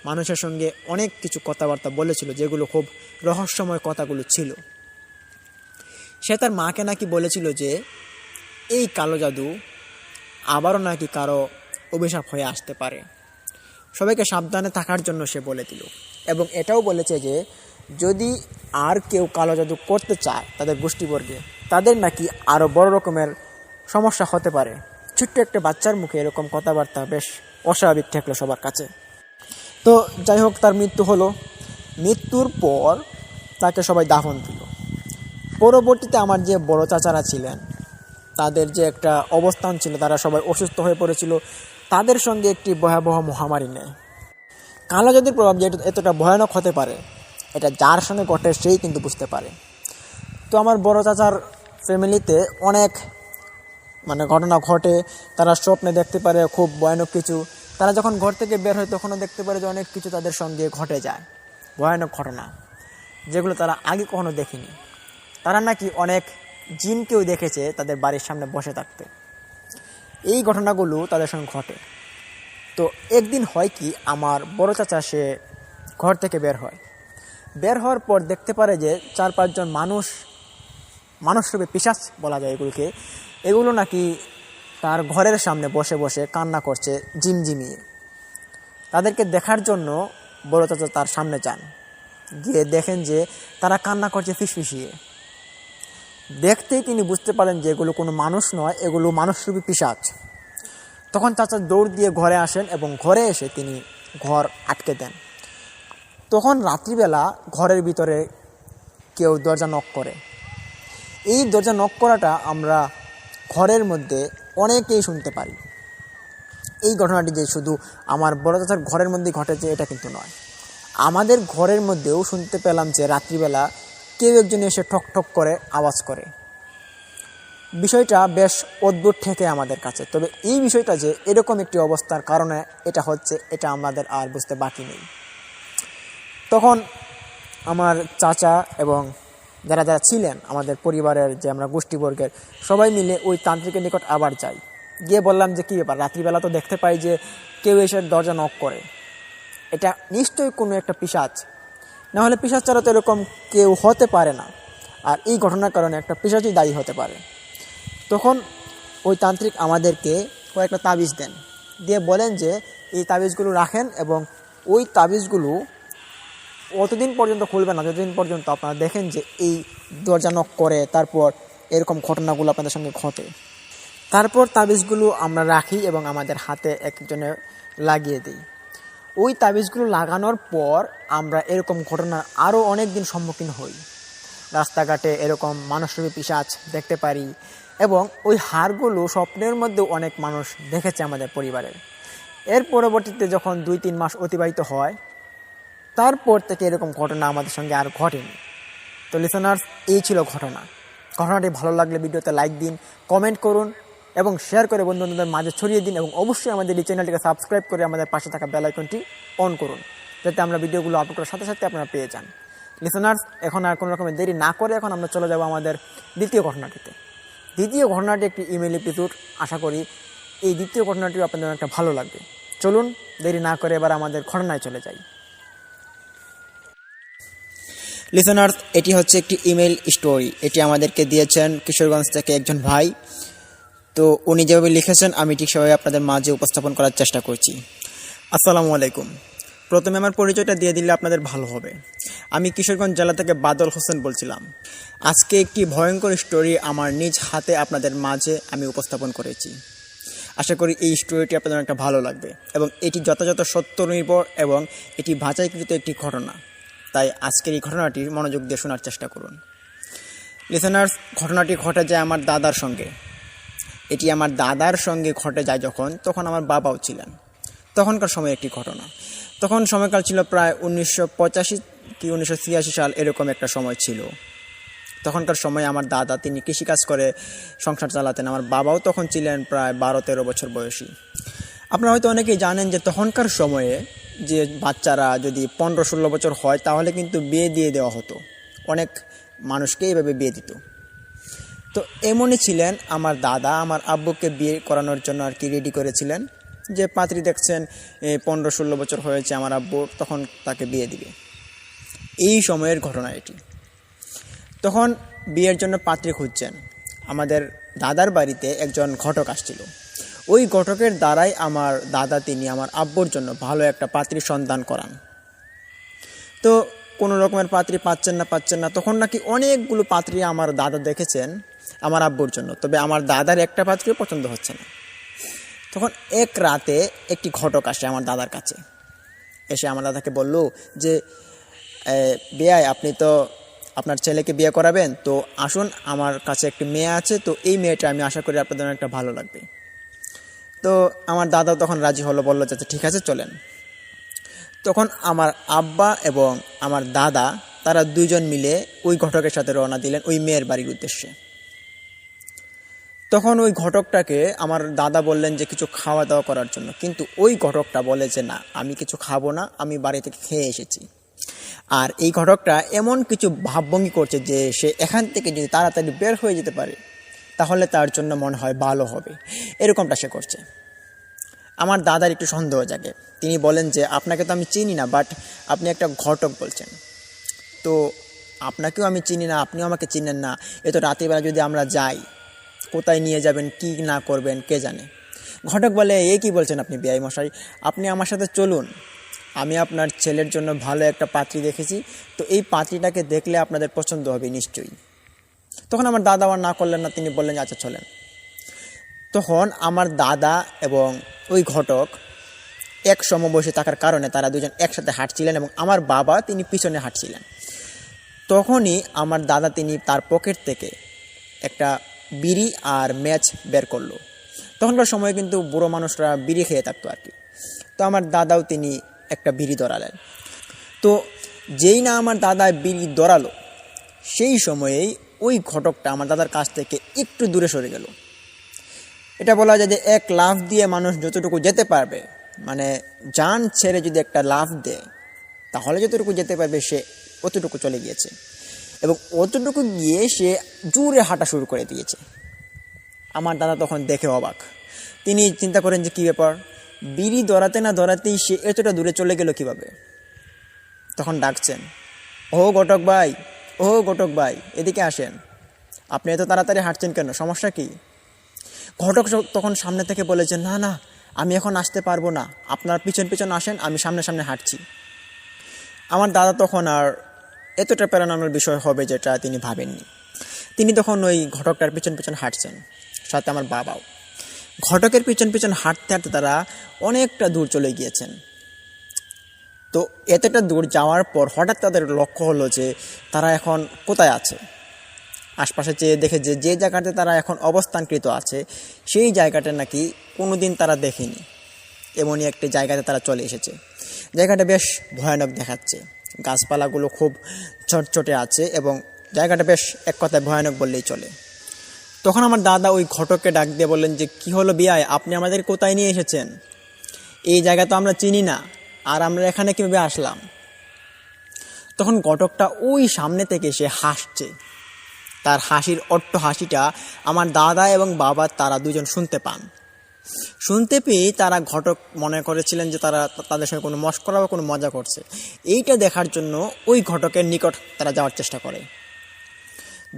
মানুষের সঙ্গে অনেক কিছু কথাবার্তা বলেছিল, যেগুলো খুব রহস্যময় কথাগুলো ছিল। সে তার মাকে নাকি বলেছিল যে এই কালো জাদু আবারও নাকি কারো অভিশাপ হয়ে আসতে পারে, সবাইকে সাবধানে থাকার জন্য সে বলে দিল। এবং এটাও বলেছে যে যদি আর কেউ কালো জাদু করতে চায় তাদের গোষ্ঠীবর্গে, তাদের নাকি আরও বড় রকমের সমস্যা হতে পারে। ছোট্ট একটা বাচ্চার মুখে এরকম কথাবার্তা বেশ অস্বাভাবিক ঠেকলো সবার কাছে। তো যাই হোক, তার মৃত্যু হলো। মৃত্যুর পর তাকে সবাই দাফন দিল। পরবর্তীতে আমার যে বড় চাচারা ছিলেন, তাদের যে একটা অবস্থান ছিল, তারা সবাই অসুস্থ হয়ে পড়েছিল। তাদের সঙ্গে একটি ভয়াবহ মহামারী নেয়। কালো জাদুর প্রভাব যে এতটা ভয়ানক হতে পারে, এটা যার সঙ্গে ঘটে সেই কিন্তু বুঝতে পারে। তো আমার বড় চাচার ফ্যামিলিতে অনেক ঘটনা ঘটে। তারা স্বপ্নে দেখতে পারে খুব ভয়ানক কিছু। তারা যখন ঘর থেকে বের হয় তখনও দেখতে পারে যে অনেক কিছু তাদের সঙ্গে ঘটে যায়, ভয়ানক ঘটনা, যেগুলো তারা আগে কখনো দেখেনি। তারা নাকি অনেক জিনকেও দেখেছে তাদের বাড়ির সামনে বসে থাকতে। এই ঘটনাগুলো তাদের সঙ্গে ঘটে। তো একদিন হয় কি, আমার বড় চাচা সে ঘর থেকে বের বের হওয়ার পর দেখতে পারে যে 4-5 জন মানুষরূপে পিশাচ বলা যায় এগুলোকে, এগুলো নাকি তার ঘরের সামনে বসে বসে কান্না করছে ঝিমঝিমিয়ে। তাদেরকে দেখার জন্য বড় চাচা তার সামনে যান, গিয়ে দেখেন যে তারা কান্না করছে ফিসফিসিয়ে। দেখতেই তিনি বুঝতে পারেন যে এগুলো কোনো মানুষ নয়, এগুলো মানুষরূপী পিশাচ। তখন চাচা দৌড় দিয়ে ঘরে আসেন এবং ঘরে এসে তিনি ঘর আটকে দেন। তখন রাত্রিবেলা ঘরের ভিতরে কেউ দরজা নক করে। এই দরজা নক করাটা আমরা ঘরের মধ্যে অনেকেই শুনতে পারি। এই ঘটনাটি যে শুধু আমার বড় চাচার ঘরের মধ্যেই ঘটেছে এটা কিন্তু নয়, আমাদের ঘরের মধ্যেও শুনতে পেলাম যে রাত্রিবেলা কেউ একজন এসে ঠক ঠক করে আওয়াজ করে। বিষয়টা বেশ অদ্ভুত ঠেকে আমাদের কাছে। তবে এই বিষয়টা যে এরকম একটি অবস্থার কারণে এটা হচ্ছে, এটা আমাদের আর বুঝতে বাকি নেই। তখন আমার চাচা এবং যারা যারা ছিলেন আমাদের পরিবারের, যে আমরা গোষ্ঠীবর্গের সবাই মিলে ওই তান্ত্রিকের নিকট আবার যাই। গিয়ে বললাম যে কী ব্যাপার, রাত্রিবেলা তো দেখতে পাই যে কেউ এসে দরজা নক করে, এটা নিশ্চয়ই কোনো একটা পিশাচ, নাহলে পিশাচ ছাড়া তো এরকম কেউ হতে পারে না, আর এই ঘটনার কারণে একটা পিশাচই দায়ী হতে পারে। তখন ওই তান্ত্রিক আমাদেরকে কয়েকটা তাবিজ দেন, দিয়ে বলেন যে এই তাবিজগুলো রাখেন এবং ওই তাবিজগুলো অতদিন পর্যন্ত খুলবেন না যতদিন পর্যন্ত আপনারা দেখেন যে এই দরজা নক করে, তারপর এরকম ঘটনাগুলো আপনাদের সঙ্গে ঘটে। তারপর তাবিজগুলো আমরা রাখি এবং আমাদের হাতে একজনে লাগিয়ে দিই। ওই তাবিজগুলো লাগানোর পর আমরা এরকম ঘটনার আরও অনেক দিন সম্মুখীন হই। রাস্তাঘাটে এরকম মানুষরূপী পিশাচ দেখতে পারি এবং ওই হাড়গুলো স্বপ্নের মধ্যেও অনেক মানুষ দেখেছে আমাদের পরিবারের। এর পরবর্তীতে যখন 2-3 মাস অতিবাহিত হয়, তারপর থেকে এরকম ঘটনা আমাদের সঙ্গে আর ঘটেনি। তো লিসেনার্স, এই ছিল ঘটনাটি ভালো লাগলে ভিডিওতে লাইক দিন, কমেন্ট করুন এবং শেয়ার করে বন্ধুদের মাঝে ছড়িয়ে দিন, এবং অবশ্যই আমাদের এই চ্যানেলটিকে সাবস্ক্রাইব করে আমাদের পাশে থাকা বেল আইকনটি অন করুন, যাতে আমরা ভিডিওগুলো আপলোড করার সাথে সাথে আপনারা পেয়ে যান। লিসেনার্স, এখন আর কোনো রকমের দেরি না করে এখন আমরা চলে যাব আমাদের দ্বিতীয় ঘটনাটিতে। দ্বিতীয় ঘটনাটি একটি ইমেল এপিসোড, আশা করি এই দ্বিতীয় ঘটনাটিও আপনাদের একটা ভালো লাগবে। চলুন দেরি না করে এবার আমাদের ঘটনায় চলে যাই। লিসেনার্স, এটি হচ্ছে একটি ইমেল স্টোরি। এটি আমাদেরকে দিয়েছেন কিশোরগঞ্জ থেকে একজন ভাই। তো উনি যেভাবে লিখেছেন আমি ঠিক সেভাবে আপনাদের মাঝে উপস্থাপন করার চেষ্টা করছি। আসসালামু আলাইকুম। প্রথমে আমার পরিচয়টা দিয়ে দিলে আপনাদের ভালো হবে। আমি কিশোরগঞ্জ জেলা থেকে বাদল হোসেন বলছিলাম। আজকে একটি ভয়ঙ্কর স্টোরি আমার নিজ হাতে আপনাদের মাঝে আমি উপস্থাপন করেছি। আশা করি এই স্টোরিটি আপনাদের একটা ভালো লাগবে এবং এটি যথাযথ সত্য নির্ভর এবং এটি বাছাইকৃত একটি ঘটনা। তাই আজকের এই ঘটনাটি মনোযোগ দিয়ে শোনার চেষ্টা করুন। লিসেনার্স, ঘটনাটি ঘটে যায় আমার দাদার সঙ্গে। এটি আমার দাদার সঙ্গে ঘটে যায় তখন আমার বাবাও ছিলেন। তখনকার সময় একটি ঘটনা। তখন সময়কাল ছিল প্রায় 1985 কি 1986 সাল, এরকম একটা সময় ছিল। তখনকার সময় আমার দাদা তিনি কৃষিকাজ করে সংসার চালাতেন। আমার বাবাও তখন ছিলেন প্রায় 12-13 বছর বয়সী। আপনারা হয়তো অনেকেই জানেন যে তখনকার সময়ে যে বাচ্চারা যদি 15-16 বছর হয় তাহলে কিন্তু বিয়ে দিয়ে দেওয়া হতো, অনেক মানুষকে এইভাবে বিয়ে দিত। তো এমনই ছিলেন আমার দাদা আমার আব্বুকে বিয়ে করানোর জন্য আর কি রেডি করেছিলেন, যে পাত্রী দেখছেন 15-16 বছর হয়েছে আমার আব্বুর, তখন তাকে বিয়ে দিবে। এই সময়ের ঘটনা এটি। তখন বিয়ের জন্য পাত্রী খুঁজছেন। আমাদের দাদার বাড়িতে একজন ঘটক আসছিল। ওই ঘটকের দ্বারাই আমার দাদা তিনি আমার আব্বুর জন্য ভালো একটা পাত্রীর সন্ধান করান। তো কোনো রকমের পাত্রী পাচ্ছেন না, তখন নাকি অনেকগুলো পাত্রী আমার দাদা দেখেছেন আমার আব্বুর জন্য, তবে আমার দাদার একটা পাত্রীও পছন্দ হচ্ছে না। তখন এক রাতে একটি ঘটক আসে আমার দাদার কাছে, এসে আমার দাদাকে বলল যে বিয়াই, আপনি তো আপনার ছেলেকে বিয়ে করাবেন, তো আসুন, আমার কাছে একটি মেয়ে আছে, তো এই মেয়েটা আমি আশা করি আপনাদের একটা ভালো লাগবে। তো আমার দাদাও তখন রাজি হলো, বললো যে ঠিক আছে চলেন। তখন আমার আব্বা এবং আমার দাদা তারা দুইজন মিলে ওই ঘটকের সাথে রওনা দিলেন ওই মেয়ের বাড়ির উদ্দেশ্যে। তখন ওই ঘটকটাকে আমার দাদা বললেন যে কিছু খাওয়া দাওয়া করার জন্য, কিন্তু ওই ঘটকটা বলে যে না, আমি কিছু খাবো না, আমি বাড়ি থেকে খেয়ে এসেছি। আর এই ঘটকটা এমন কিছু ভাবভঙ্গি করছে যে সে এখান থেকে যদি তাড়াতাড়ি বের হয়ে যেতে পারে তাহলে তার জন্য মনে হয় ভালো হবে, এরকমটা সে করছে। আমার দাদার একটু সন্দেহ জাগে। তিনি বলেন যে আপনাকে তো আমি চিনি না, বাট আপনি একটা ঘটক বলছেন, তো আপনাকেও আমি চিনি না, আপনিও আমাকে চিনেন না, এ তো রাতেরবেলা যদি আমরা যাই, কোথায় নিয়ে যাবেন, কি না করবেন কে জানে। ঘটক বলে, এই কি বলছেন আপনি বিআই মশাই, আপনি আমার সাথে চলুন, আমি আপনার ছেলের জন্য ভালো একটা পাত্রী দেখেছি, তো এই পাত্রীটাকে দেখলে আপনাদের পছন্দ হবে নিশ্চয়ই। তখন আমার দাদা আর না করলেন না, তিনি বললেন আচ্ছা চলেন। তখন আমার দাদা এবং ওই ঘটক এক সমবয়সী থাকার কারণে তারা দুজন একসাথে হাঁটছিলেন এবং আমার বাবা তিনি পিছনে হাঁটছিলেন। তখনই আমার দাদা তিনি তার পকেট থেকে একটা বিড়ি আর ম্যাচ বের করলো। তখনকার সময় কিন্তু বুড়ো মানুষরা বিড়ি খেয়ে থাকতো আর কি। তো আমার দাদাও তিনি একটা বিড়ি ধরালেন। তো যেই না আমার দাদা বিড়ি ধরালো, সেই সময়েই ওই ঘটকটা আমার দাদার কাছ থেকে একটু দূরে সরে গেল। এটা বলা যায় যে এক লাফ দিয়ে মানুষ যতটুকু যেতে পারবে, মানে জান ছেড়ে যদি একটা লাফ দেয় তাহলে যতটুকু যেতে পারবে সে অতটুকু চলে গিয়েছে, এবং অতটুকু গিয়ে সে জোরে হাঁটা শুরু করে দিয়েছে। আমার দাদা তখন দেখে অবাক। তিনি চিন্তা করেন যে কী ব্যাপার, বিড়ি ধরাতে না ধরাতেই সে এতটা দূরে চলে গেল কিভাবে। তখন ডাকছেন, ও ঘটক ভাই, ও ঘটক ভাই, এদিকে আসেন, আপনি এত তাড়াতাড়ি হাঁটছেন কেন, সমস্যা কি? ঘটক তখন সামনে থেকে বলেছে, না না, আমি এখন আসতে পারবো না, আপনার পিছন পিছন আসেন, আমি সামনে সামনে হাঁটছি। আমার দাদা তখন আর এতটা প্রেরণার বিষয় হবে যেটা তিনি ভাবেননি। তিনি তখন ওই ঘটকটার পিছন পিছন হাঁটছেন, সাথে আমার বাবাও। ঘটকের পিছন পিছন হাঁটতে হাঁটতে তারা অনেকটা দূর চলে গিয়েছেন। তো এতটা দূর যাওয়ার পর হঠাৎ তাদের লক্ষ্য হলো যে তারা এখন কোথায় আছে। আশপাশে চেয়ে দেখে যে যে জায়গাতে তারা এখন অবস্থানকৃত আছে সেই জায়গাটা নাকি কোনোদিন তারা দেখেনি, এমনই একটি জায়গাতে তারা চলে এসেছে। জায়গাটা বেশ ভয়ানক দেখাচ্ছে, গাছপালাগুলো খুব চটচটে আছে এবং জায়গাটা বেশ এক কথায় ভয়ানক বললেই চলে। তখন আমার দাদা ওই ঘটককে ডাক দিয়ে বললেন যে কী হলো বিয়াই, আপনি আমাদের কোথায় নিয়ে এসেছেন, এই জায়গা তো আমরা চিনি না, আর আমরা এখানে কীভাবে আসলাম। তখন ঘটকটা ওই সামনে থেকে সে হাসছে, তার হাসির অট্ট হাসিটা আমার দাদা এবং বাবা তারা দুজন শুনতে পান। শুনতে পেয়ে তারা ঘটক মনে করেছিলেন যে তারা তাদের সঙ্গে কোনো মশকরা বা কোনো মজা করছে। এইটা দেখার জন্য ওই ঘটকের নিকট তারা যাওয়ার চেষ্টা করে।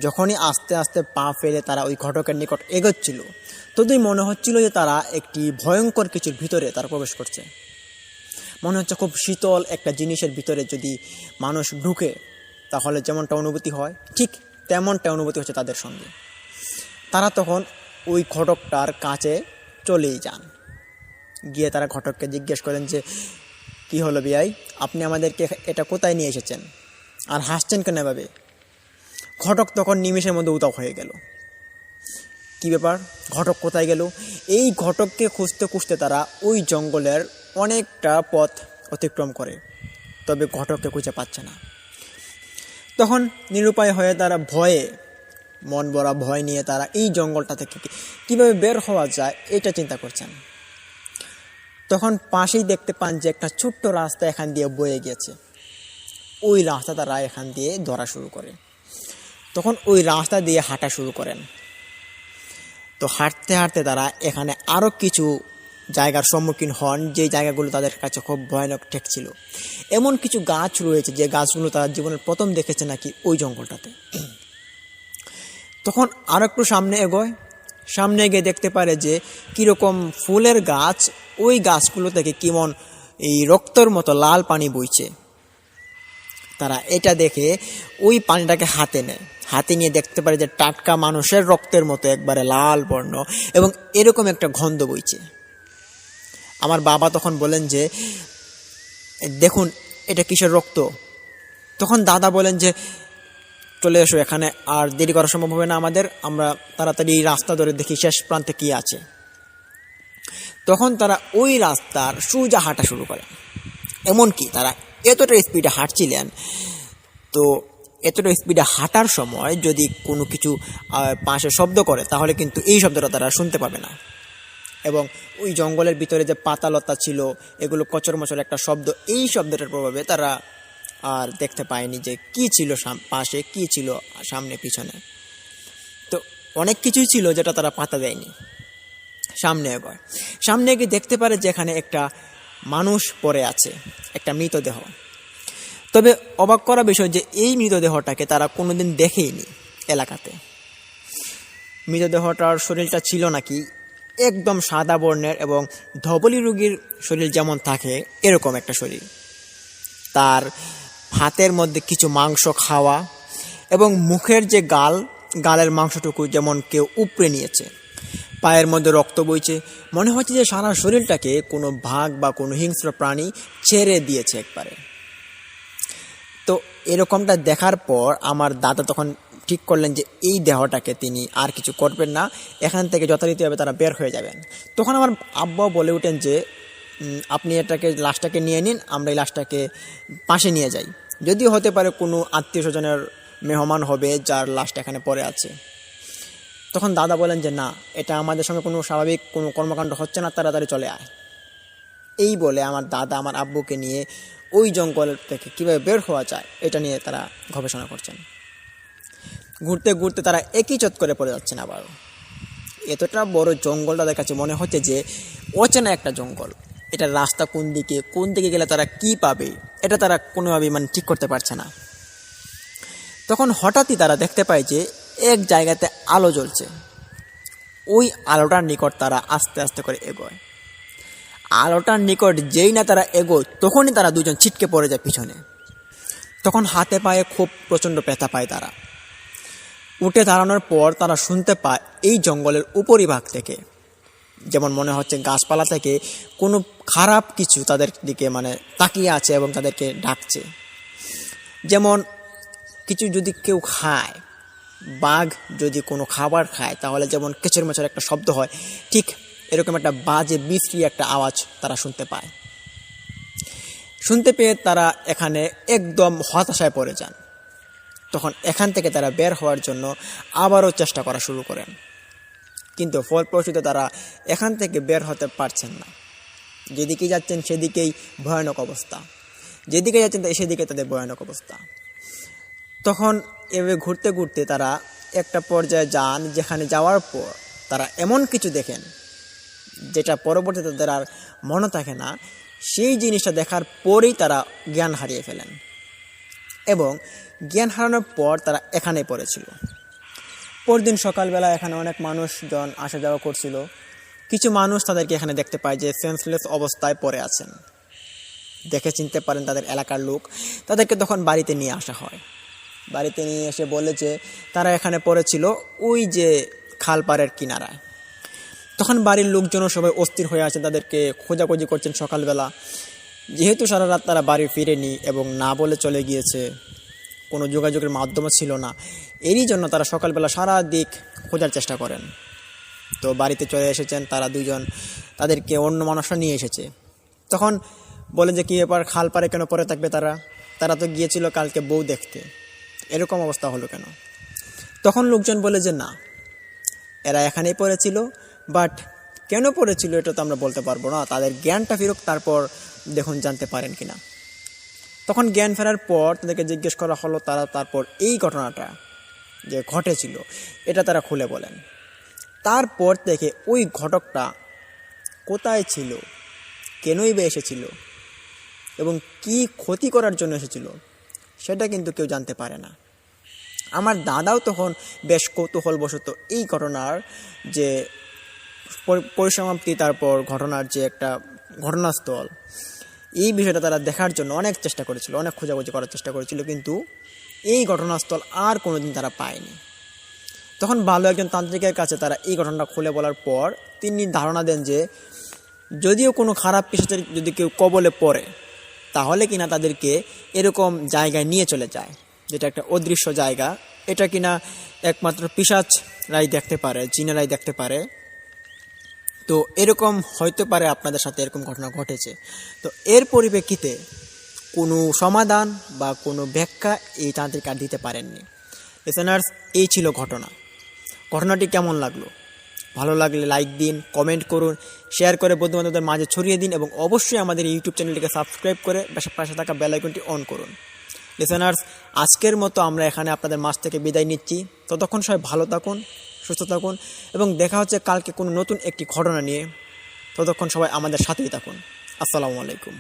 যখনই আস্তে আস্তে পা ফেলে তারা ওই ঘটকের নিকট এগোচ্ছিল, ততই মনে হচ্ছিল যে তারা একটি ভয়ঙ্কর কিছুর ভিতরে তারা প্রবেশ করছে। মনে হচ্ছে খুব শীতল একটা জিনিসের ভিতরে যদি মানুষ ঢুকে তাহলে যেমনটা অনুভূতি হয়, ঠিক তেমনটা অনুভূতি হচ্ছে তাদের সঙ্গে। তারা তখন ওই ঘটকটার কাছে চলেই যান। গিয়ে তারা ঘটককে জিজ্ঞেস করেন যে কি হলো বিয়াই, আপনি আমাদেরকে এটা কোথায় নিয়ে এসেছেন, আর হাসছেন কেন এভাবে? ঘটক তখন নিমেষের মধ্যে উতাও হয়ে গেল। কি ব্যাপার, ঘটক কোথায় গেল? এই ঘটককে খুঁজতে খুঁজতে তারা ওই জঙ্গলের অনেকটা পথ অতিক্রম করে, তবে ঘটককে খুঁজে পাচ্ছে না। তখন নিরুপায় হয়ে তারা মন ভরা ভয় নিয়ে তারা এই জঙ্গলটা থেকে কীভাবে বের হওয়া যায় এটা চিন্তা করছেন। তখন পাশেই দেখতে পান যে একটা ছোট্ট রাস্তা এখান দিয়ে বয়ে গিয়েছে। ওই রাস্তা তারা এখান দিয়ে ধরা শুরু করে। তখন ওই রাস্তা দিয়ে হাঁটা শুরু করেন। তো হাঁটতে হাঁটতে তারা এখানে আরও কিছু জায়গার সম্মুখীন হন, যে জায়গাগুলো তাদের কাছে খুব ভয়ানক ঠেকছিল। এমন কিছু গাছ রয়েছে যে গাছগুলো তারা জীবনের প্রথম দেখেছে নাকি ওই জঙ্গলটাতে। তখন আর একটু সামনে গিয়ে দেখতে পারে যে কীরকম ফুলের গাছ, ওই গাছগুলো থেকে কেমন এই রক্তর মতো লাল পানি বইছে। তারা এটা দেখে ওই পানিটাকে হাতে নিয়ে দেখতে পারে যে টাটকা মানুষের রক্তের মতো একবারে লাল বর্ণ এবং এরকম একটা গন্ধ বইছে। আমার বাবা তখন বলেন যে দেখুন এটা কিসের রক্ত। তখন দাদা বলেন যে চলে এসো, এখানে আর দেরি করা সম্ভব হবে না আমাদের, আমরা তাড়াতাড়ি রাস্তা ধরে দেখি শেষ প্রান্তে কি আছে। তখন তারা ওই রাস্তার সোজা হাঁটা শুরু করে। এমনকি তারা এতটা স্পিডে হাঁটছিলেন, তো এতটা স্পিডে হাঁটার সময় যদি কোনো কিছু পাশে শব্দ করে তাহলে কিন্তু এই শব্দটা তারা শুনতে পাবে না। এবং ওই জঙ্গলের ভিতরে যে পাতালতা ছিল, এগুলো কচরমচর একটা শব্দ, এই শব্দটার প্রভাবে তারা আর দেখতে পায়নি যে কি ছিল পাশে, কি ছিল সামনে পিছনে। তো অনেক কিছুই ছিল যেটা তারা পাতা দেয়নি। সামনে গিয়ে দেখতে পারে যে এখানে একটা মানুষ পড়ে আছে, একটা মৃতদেহ। তবে অবাক করা বিষয় যে এই মৃতদেহটাকে তারা কোনোদিন দেখেইনি এলাকাতে। মৃতদেহটার শরীরটা ছিল নাকি একদম সাদা বর্ণের এবং ধবলী রোগীর শরীর যেমন থাকে এরকম একটা শরীর। তার হাতের মধ্যে কিছু মাংস খাওয়া এবং মুখের যে গালের মাংসটুকু যেমন কেউ উপড়ে নিয়েছে। পায়ের মধ্যে রক্ত বইছে, মনে হচ্ছে যে সারা শরীরটাকে কোনো বাঘ বা কোনো হিংস্র প্রাণী ছেড়ে দিয়েছে একবারে। তো এরকমটা দেখার পর আমার দাদা তখন ঠিক করলেন যে এই দেহটাকে তিনি আর কিছু করবেন না, এখান থেকে যথারীতিভাবে তারা বের হয়ে যাবেন। তখন আমার আব্বা বলে উঠেন যে আপনি লাশটাকে নিয়ে নিন, আমরা এই লাশটাকে পাশে নিয়ে যাই, যদিও হতে পারে কোনো আত্মীয় স্বজনের মেহমান হবে যার লাশটা এখানে পড়ে আছে। তখন দাদা বলেন যে না, এটা আমাদের সঙ্গে কোনো স্বাভাবিক কোনো কর্মকাণ্ড হচ্ছে না, তাড়াতাড়ি চলে আয়। এই বলে আমার দাদা আমার আব্বুকে নিয়ে ওই জঙ্গল থেকে কীভাবে বের হওয়া যায় এটা নিয়ে তারা গবেষণা করছেন। ঘুরতে ঘুরতে তারা একই চত্বরে পড়ে যাচ্ছেন আবার। এতটা বড় জঙ্গল তাদের কাছে মনে হচ্ছে যে অচেনা একটা জঙ্গল। এটার রাস্তা কোন দিকে গেলে তারা কি পাবে এটা তারা কোনোভাবেই ঠিক করতে পারছে না। তখন হঠাৎই তারা দেখতে পায় যে এক জায়গাতে আলো জ্বলছে। ওই আলোটার নিকট তারা আস্তে আস্তে করে এগোয়। আলোটার নিকট যেই না তারা এগোয় তখনই তারা দুজন ছিটকে পড়ে যায় পিছনে। তখন হাতে পায়ে খুব প্রচণ্ড ব্যথা পায়। তারা উঠে দাঁড়ানোর পর তারা শুনতে পায় এই জঙ্গলের উপরিভাগ থেকে, যেমন মনে হচ্ছে গাছপালা থেকে কোনো খারাপ কিছু তাদের দিকে তাকিয়ে আছে এবং তাদেরকে ডাকছে। যেমন কিছু যদি কেউ খায়, বাঘ যদি কোনো খাবার খায় তাহলে যেমন কেচের মেচের একটা শব্দ হয়, ঠিক এরকম একটা বাজে বিশ্রী একটা আওয়াজ তারা শুনতে পেয়ে তারা এখানে একদম হতাশায় পড়ে যান। তখন এখান থেকে তারা বের হওয়ার জন্য আবারও চেষ্টা করা শুরু করেন, কিন্তু ফলপ্রসূত তারা এখান থেকে বের হতে পারছেন না। যেদিকে যাচ্ছেন সেদিকেই ভয়ানক অবস্থা, যেদিকে যাচ্ছেন সেদিকে তাদের ভয়ানক অবস্থা। তখন এভাবে ঘুরতে ঘুরতে তারা একটা পর্যায়ে যান, যেখানে যাওয়ার পর তারা এমন কিছু দেখেন যেটা পরবর্তীতে তাদের আর মনে থাকে না। সেই জিনিসটা দেখার পরেই তারা জ্ঞান হারিয়ে ফেলেন এবং জ্ঞান হারানোর পর তারা এখানেই পড়েছিল। পরদিন সকালবেলা এখানে অনেক মানুষজন আসা যাওয়া করছিল। কিছু মানুষ তাদেরকে এখানে দেখতে পায় যে সেন্সলেস অবস্থায় পড়ে আছেন। দেখে চিনতে পারেন তাদের এলাকার লোক। তাদেরকে তখন বাড়িতে নিয়ে আসা হয়। বাড়িতে নিয়ে এসে বলে যে তারা এখানে পড়েছিল ওই যে খালপাড়ের কিনারায়। তখন বাড়ির লোকজনও সবাই অস্থির হয়ে আছেন, তাদেরকে খোঁজাখুঁজি করছেন সকালবেলা। যেহেতু সারা রাত তারা বাড়ি ফিরেনি এবং না বলে চলে গিয়েছে, কোনো যোগাযোগের মাধ্যমও ছিল না, এরই জন্য তারা সকালবেলা সারা দিক খোঁজার চেষ্টা করেন। তো বাড়িতে চলে এসেছেন তারা দুজন, তাদেরকে অন্য মানুষরা নিয়ে এসেছে। তখন বলে যে কী ব্যাপার, খাল পারে কেন পরে থাকবে তারা, তারা তো গিয়েছিল কালকে বউ দেখতে, এরকম অবস্থা হলো কেন? তখন লোকজন বলে যে না, এরা এখানেই পড়েছিল, বাট কেন পড়েছিল এটা তো আমরা বলতে পারবো না, তাদের জ্ঞানটা ফিরুক তারপর দেখুন জানতে পারেন কিনা। তখন জ্ঞান ফেরার পর তাদেরকে জিজ্ঞেস করা হলো, তারা তারপর এই ঘটনাটা যে ঘটেছিল এটা তারা খুলে বলেন। তারপর থেকে ওই ঘটকটা কোথায় ছিল, কেনই বা এসেছিল এবং কি ক্ষতি করার জন্য এসেছিল সেটা কিন্তু কেউ জানতে পারে না। আমার দাদাও তখন বেশ কৌতূহলবশত এই ঘটনার যে পরিসমাপ্তি, তারপর ঘটনার যে একটা ঘটনাস্থল, এই বিষয়টা তারা দেখার জন্য অনেক চেষ্টা করেছিল, অনেক খোঁজাখুঁজি করার চেষ্টা করেছিল, কিন্তু এই ঘটনাস্থল আর কোনোদিন তারা পায়নি। তখন ভালো একজন তান্ত্রিকের কাছে তারা এই ঘটনাটা খুলে বলার পর তিনি ধারণা দেন যে যদিও কোনো খারাপ পিশাচের যদি কেউ কবলে পড়ে তাহলে কিনা তাদেরকে এরকম জায়গায় নিয়ে চলে যায়, যেটা একটা অদৃশ্য জায়গা, এটা কিনা একমাত্র পিশাচরাই দেখতে পারে, জিনেরাই দেখতে পারে। তো এরকম হয়তো পারে আপনাদের সাথে এরকম ঘটনা ঘটেছে। তো এর পরিপ্রেক্ষিতে কোনো সমাধান বা কোনো ব্যাখ্যা এই তান্ত্রিক আর দিতে পারেননি। লিসেনার্স, এই ছিল ঘটনাটি কেমন লাগলো? ভালো লাগলে লাইক দিন, কমেন্ট করুন, শেয়ার করে বন্ধুবান্ধবদের মাঝে ছড়িয়ে দিন এবং অবশ্যই আমাদের ইউটিউব চ্যানেলটিকে সাবস্ক্রাইব করে পাশে থাকা বেল আইকনটি অন করুন। লিসেনার্স, আজকের মতো আমরা এখানে আপনাদের মাঝ থেকে বিদায় নিচ্ছি। ততক্ষণ সবাই ভালো থাকুন, সুস্থ থাকুন এবং দেখা হচ্ছে কালকে কোনো নতুন একটি ঘটনা নিয়ে। ততক্ষণ সবাই আমাদের সাথেই থাকুন। আসসালামু আলাইকুম।